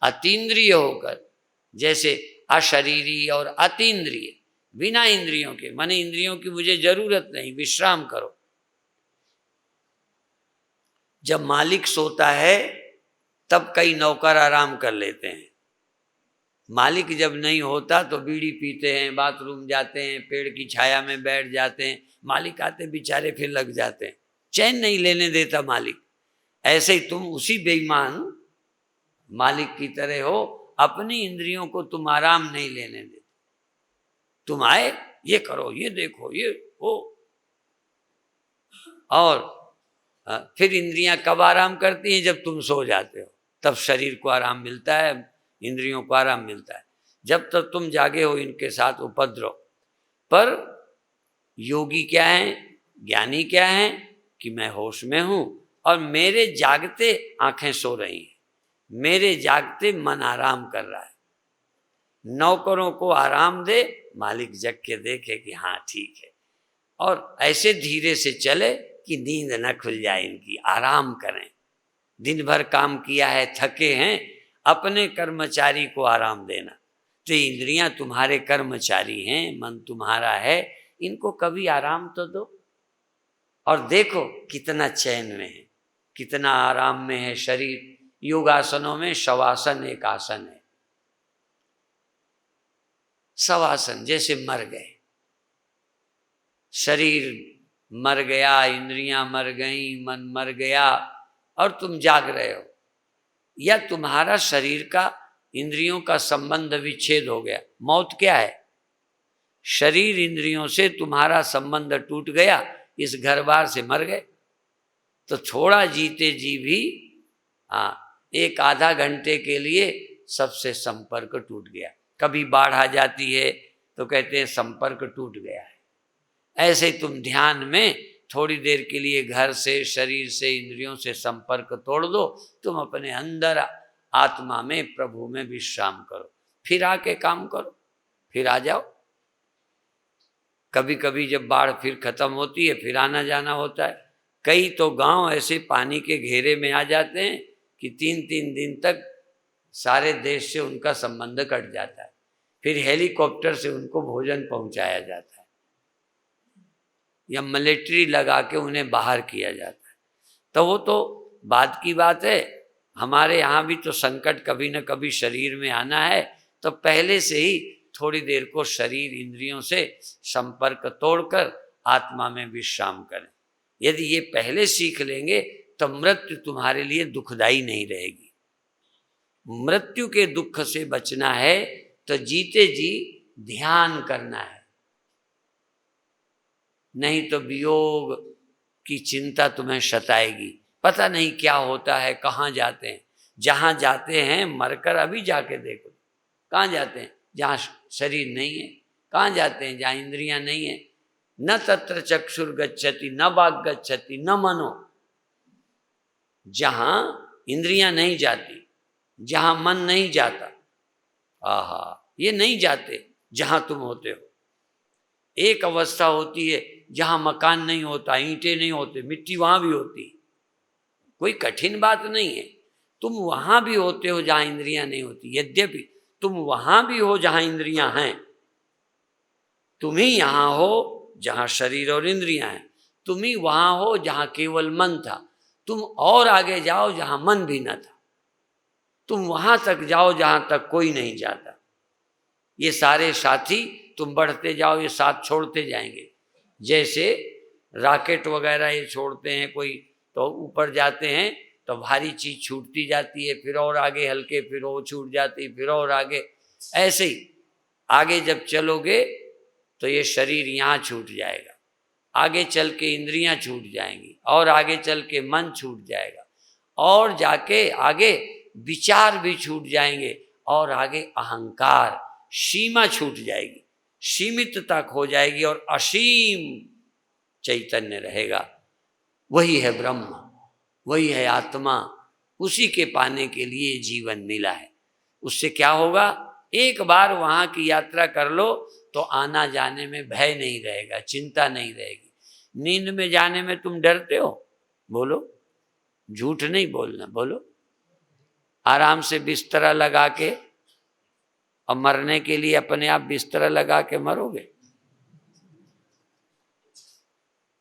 Speaker 1: अतीन्द्रिय होकर, जैसे अशरीरी और अतीन्द्रिय, बिना इंद्रियों के, माने इंद्रियों की मुझे जरूरत नहीं, विश्राम करो। जब मालिक सोता है तब कई नौकर आराम कर लेते हैं, मालिक जब नहीं होता तो बीड़ी पीते हैं, बाथरूम जाते हैं, पेड़ की छाया में बैठ जाते हैं, मालिक आते बेचारे फिर लग जाते हैं, चैन नहीं लेने देता मालिक। ऐसे ही तुम उसी बेईमान मालिक की तरह हो, अपनी इंद्रियों को तुम आराम नहीं लेने देते। तुम आए, ये करो, ये देखो, ये हो, और फिर इंद्रियां कब आराम करती हैं? जब तुम सो जाते हो, तब शरीर को आराम मिलता है, इंद्रियों को आराम मिलता है। जब तक तुम जागे हो इनके साथ उपद्रव। पर योगी क्या है, ज्ञानी क्या है कि मैं होश में हूं और मेरे जागते आंखें सो रही हैं, मेरे जागते मन आराम कर रहा है। नौकरों को आराम दे, मालिक जग के देखे कि हाँ ठीक है, और ऐसे धीरे से चले कि नींद न खुल जाए इनकी, आराम करें। दिन भर काम किया है, थके हैं, अपने कर्मचारी को आराम देना। तो इंद्रियां तुम्हारे कर्मचारी हैं, मन तुम्हारा है, इनको कभी आराम तो दो। और देखो कितना चैन में है, कितना आराम में है शरीर। योगासनों में शवासन एक आसन है, शवासन, जैसे मर गए, शरीर मर गया, इंद्रियां मर गई, मन मर गया, और तुम जाग रहे हो, या तुम्हारा शरीर का इंद्रियों का संबंध विच्छेद हो गया। मौत क्या है? शरीर इंद्रियों से तुम्हारा संबंध टूट गया, इस घर बार से मर गए। तो थोड़ा जीते जी भी एक आधा घंटे के लिए सबसे संपर्क टूट गया। कभी बाढ़ आ जाती है तो कहते हैं संपर्क टूट गया है। ऐसे तुम ध्यान में थोड़ी देर के लिए घर से, शरीर से, इंद्रियों से संपर्क तोड़ दो, तुम अपने अंदर आत्मा में, प्रभु में विश्राम करो, फिर आके काम करो, फिर आ जाओ। कभी कभी जब बाढ़ फिर खत्म होती है, फिर आना जाना होता है। कई तो गांव ऐसे पानी के घेरे में आ जाते हैं कि 3-3 दिन तक सारे देश से उनका संबंध कट जाता है। फिर हेलीकॉप्टर से उनको भोजन पहुंचाया जाता है या मिलिट्री लगा के उन्हें बाहर किया जाता है। तो वो तो बाद की बात है। हमारे यहाँ भी तो संकट कभी न कभी शरीर में आना है, तो पहले से ही थोड़ी देर को शरीर इंद्रियों से संपर्क तोड़कर आत्मा में विश्राम करें। यदि ये पहले सीख लेंगे तो मृत्यु तुम्हारे लिए दुखदाई नहीं रहेगी। मृत्यु के दुख से बचना है तो जीते जी ध्यान करना है, नहीं तो वियोग की चिंता तुम्हें सताएगी। पता नहीं क्या होता है, कहाँ जाते हैं। जहाँ जाते हैं मरकर अभी जाके देखो, कहाँ जाते हैं? जहाँ शरीर नहीं है। कहाँ जाते हैं? जहाँ इंद्रियां नहीं है। न तत्र चक्षुर गच्छति न वाक् गच्छति न मनो। जहाँ इंद्रियां नहीं जाती, जहाँ मन नहीं जाता, ये नहीं जाते जहाँ तुम होते हो। एक अवस्था होती है जहाँ मकान नहीं होता, ईंटें नहीं होते, मिट्टी वहाँ भी होती। कोई कठिन बात नहीं है। तुम वहाँ भी होते हो जहाँ इंद्रियां नहीं होती। यद्यपि तुम वहाँ भी हो जहाँ इंद्रियां हैं, तुम ही यहाँ हो जहाँ शरीर और इंद्रियां हैं, तुम ही वहाँ हो जहाँ केवल मन था। तुम और आगे जाओ जहाँ मन भी न था, तुम वहाँ तक जाओ जहाँ तक कोई नहीं जाता। ये सारे साथी तुम बढ़ते जाओ, ये साथ छोड़ते जाएंगे। जैसे रॉकेट वगैरह ये छोड़ते हैं, कोई तो ऊपर जाते हैं तो भारी चीज छूटती जाती है, फिर और आगे हल्के, फिर वो छूट जाती, फिर और आगे। ऐसे ही आगे जब चलोगे तो ये शरीर यहाँ छूट जाएगा, आगे चल के इंद्रियां छूट जाएंगी, और आगे चल के मन छूट जाएगा, और जाके आगे विचार भी छूट जाएंगे, और आगे अहंकार, सीमा छूट जाएगी, सीमित तक हो जाएगी और असीम चैतन्य रहेगा। वही है ब्रह्म, वही है आत्मा, उसी के पाने के लिए जीवन मिला है। उससे क्या होगा, एक बार वहां की यात्रा कर लो तो आना जाने में भय नहीं रहेगा, चिंता नहीं रहेगी। नींद में जाने में तुम डरते हो? बोलो, झूठ नहीं बोलना, बोलो। आराम से बिस्तरा लगा के, और मरने के लिए अपने आप बिस्तरा लगा के मरोगे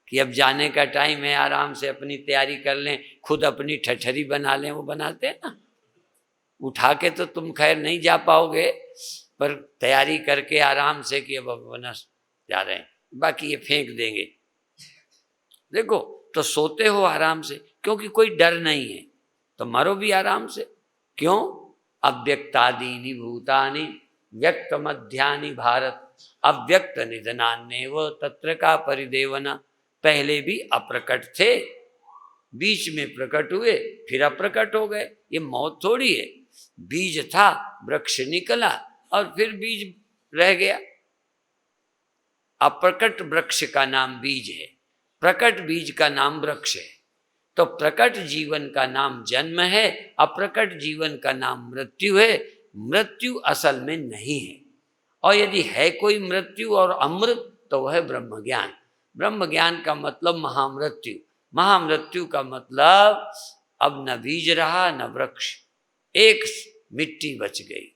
Speaker 1: कि अब जाने का टाइम है, आराम से अपनी तैयारी कर लें, खुद अपनी ठठरी बना लें? वो बनाते हैं ना, उठा के तो तुम खैर नहीं जा पाओगे, पर तैयारी करके आराम से कि अब अपना जा रहे हैं, बाकी ये फेंक देंगे। देखो, तो सोते हो आराम से क्योंकि कोई डर नहीं है, तो मरो भी आराम से। क्यों? अव्यक्तादीनि भूतानि व्यक्त मध्यानि भारत, अव्यक्त निधनान्येव तत्र का परिदेवना। पहले भी अप्रकट थे, बीच में प्रकट हुए, फिर अप्रकट हो गए। ये मौत थोड़ी है, बीज था, वृक्ष निकला और फिर बीज रह गया। अप्रकट वृक्ष का नाम बीज है, प्रकट बीज का नाम वृक्ष है। तो प्रकट जीवन का नाम जन्म है, अप्रकट जीवन का नाम मृत्यु है। मृत्यु असल में नहीं है, और यदि है कोई मृत्यु और अमृत तो वह है ब्रह्म ज्ञान। ब्रह्म ज्ञान का मतलब महामृत्यु, महामृत्यु का मतलब अब न बीज रहा न वृक्ष, एक मिट्टी बच गई,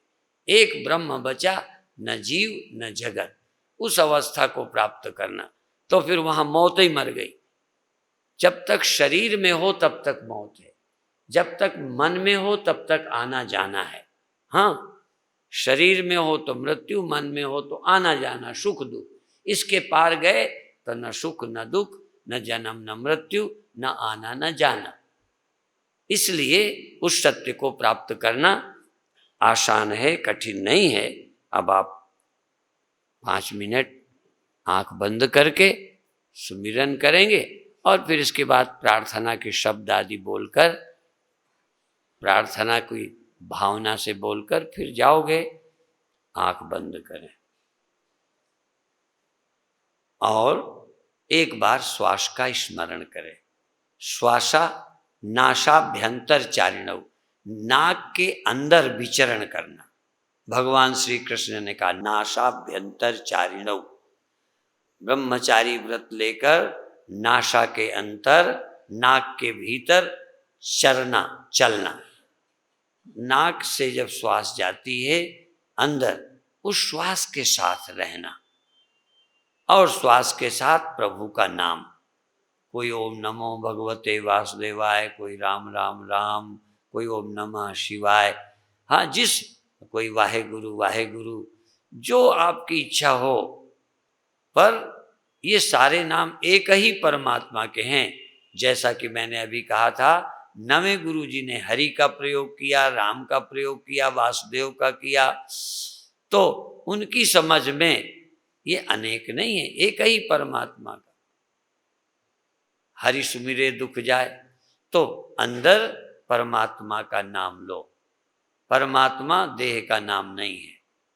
Speaker 1: एक ब्रह्म बचा, न जीव न जगत। उस अवस्था को प्राप्त करना, तो फिर वहां मौत ही मर गई। जब तक शरीर में हो तब तक मौत है, जब तक मन में हो तब तक आना जाना है। हाँ, शरीर में हो तो मृत्यु, मन में हो तो आना जाना, सुख दुख। इसके पार गए तो न सुख न दुख, न जन्म न मृत्यु, न आना न जाना। इसलिए उस सत्य को प्राप्त करना आसान है, कठिन नहीं है। अब आप 5 मिनट आंख बंद करके सुमिरन करेंगे और फिर इसके बाद प्रार्थना के शब्द आदि बोलकर, प्रार्थना की भावना से बोलकर फिर जाओगे। आंख बंद करें और एक बार श्वास का स्मरण करें। श्वासा नासाभ्यंतर चारिणव, नाक के अंदर विचरण करना। भगवान श्री कृष्ण ने कहा नासाभ्यंतर चारिणव, ब्रह्मचारी व्रत लेकर नासा के अंतर, नाक के भीतर चरना, चलना। नाक से जब श्वास जाती है अंदर, उस श्वास के साथ रहना और श्वास के साथ प्रभु का नाम। कोई ओम नमो भगवते वासुदेवाय, कोई राम राम राम, कोई ओम नमः शिवाय। हाँ, जिस कोई वाहेगुरु वाहेगुरु, जो आपकी इच्छा हो, पर ये सारे नाम एक ही परमात्मा के हैं। जैसा कि मैंने अभी कहा था, नवे गुरु जी ने हरि का प्रयोग किया, राम का प्रयोग किया, वासुदेव का किया, तो उनकी समझ में ये अनेक नहीं है, एक ही परमात्मा का। हरि सुमिरे दुख जाए, तो अंदर परमात्मा का नाम लो। परमात्मा देह का नाम नहीं है,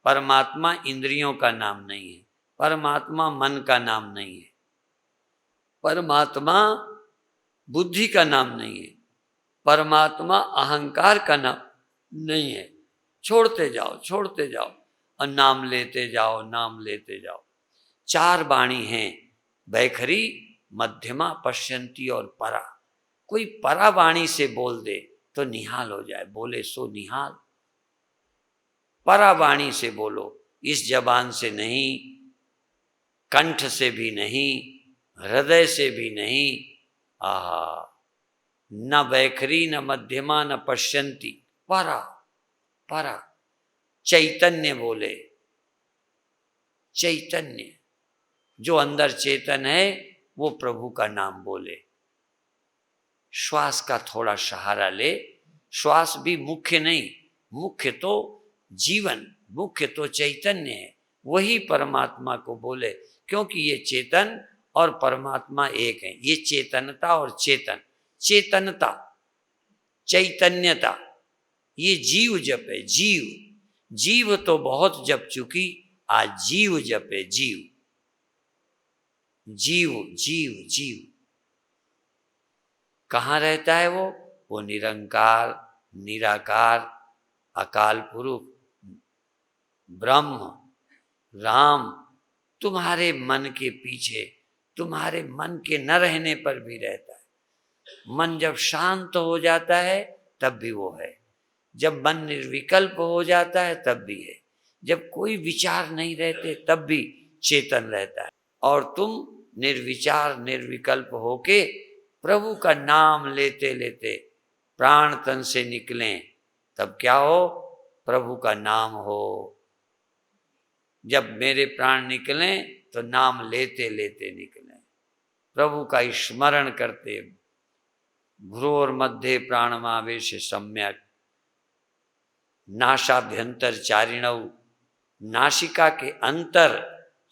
Speaker 1: परमात्मा इंद्रियों का नाम नहीं है, परमात्मा मन का नाम नहीं है, परमात्मा बुद्धि का नाम नहीं है, परमात्मा अहंकार का नाम नहीं है। छोड़ते जाओ, छोड़ते जाओ और नाम लेते जाओ, नाम लेते जाओ। 4 वाणी हैं, वैखरी, मध्यमा, पश्यंती और परा। कोई परा वाणी से बोल दे तो निहाल हो जाए, बोले सो निहाल। परा वाणी से बोलो, इस जबान से नहीं, कंठ से भी नहीं, हृदय से भी नहीं। आहा, न वैखरी न मध्यमा न पश्यंती, परा परा। चैतन्य बोले, चैतन्य, जो अंदर चेतन है वो प्रभु का नाम बोले। श्वास का थोड़ा सहारा ले। श्वास भी मुख्य नहीं, मुख्य तो जीवन, मुख्य तो चैतन्य है, वही परमात्मा को बोले। क्योंकि ये चेतन और परमात्मा एक है। ये चेतनता और चेतन, चेतनता, चैतन्यता, ये जीव जपे, जीव। जीव तो बहुत जप चुकी, आज जीव जपे, जीव। जीव जीव जीव कहाँ रहता है? वो निरंकार, निराकार, अकाल पुरुष, ब्रह्म, राम तुम्हारे मन के पीछे, तुम्हारे मन के न रहने पर भी रहता है। मन जब शांत हो जाता है तब भी वो है, जब मन निर्विकल्प हो जाता है तब भी है, जब कोई विचार नहीं रहते तब भी चेतन रहता है। और तुम निर्विचार निर्विकल्प होके प्रभु का नाम लेते लेते प्राण तन से निकलें, तब क्या हो? प्रभु का नाम हो। जब मेरे प्राण निकलें तो नाम लेते लेते निकलें, प्रभु का स्मरण करते। भ्रूर मध्य प्राणमावेश सम्यक नाशाभ्यंतर चारिणव, नासिका के अंतर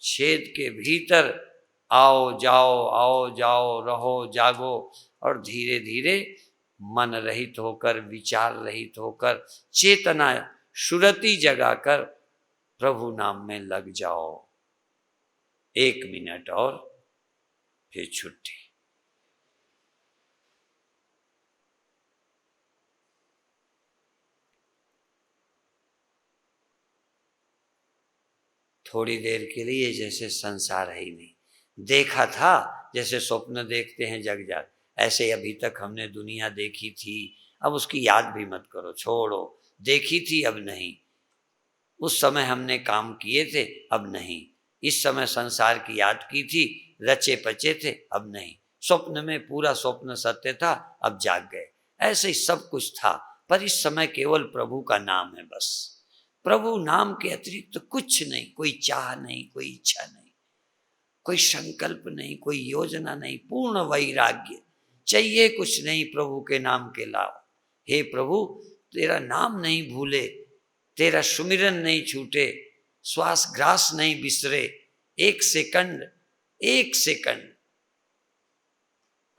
Speaker 1: छेद के भीतर आओ जाओ रहो जागो, और धीरे धीरे मन रहित होकर, विचार रहित होकर, चेतना सुरति जगाकर प्रभु नाम में लग जाओ। 1 मिनट और फिर छुट्टी। थोड़ी देर के लिए जैसे संसार है ही नहीं। देखा था जैसे स्वप्न देखते हैं जग जाग, ऐसे अभी तक हमने दुनिया देखी थी, अब उसकी याद भी मत करो, छोड़ो। देखी थी अब नहीं, उस समय हमने काम किए थे अब नहीं, इस समय संसार की याद की थी, रचे पचे थे अब नहीं, स्वप्न में पूरा स्वप्न सत्य था अब जाग गए। ऐसे ही सब कुछ था, पर इस समय केवल प्रभु का नाम है बस। प्रभु नाम के अतिरिक्त तो कुछ नहीं, कोई चाह नहीं, कोई इच्छा नहीं, कोई संकल्प नहीं, कोई योजना नहीं, पूर्ण वैराग्य। चाहिए कुछ नहीं प्रभु के नाम के लाभ। हे प्रभु तेरा नाम नहीं भूले, तेरा सुमिरन नहीं छूटे, श्वास ग्रास नहीं बिसरे, 1 सेकंड, 1 सेकंड,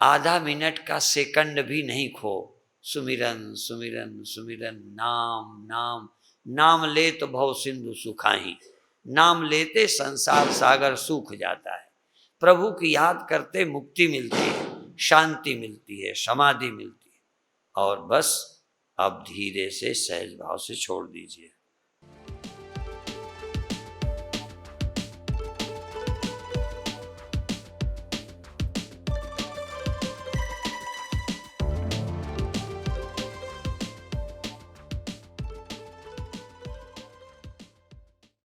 Speaker 1: आधा मिनट का सेकंड भी नहीं खो। सुमिरन सुमिरन सुमिरन, नाम नाम, नाम ले तो भव सिंधु सुखाही, नाम लेते संसार सागर सूख जाता है। प्रभु की याद करते मुक्ति मिलती है, शांति मिलती है, समाधि मिलती है। और बस अब धीरे से सहज भाव से छोड़ दीजिए।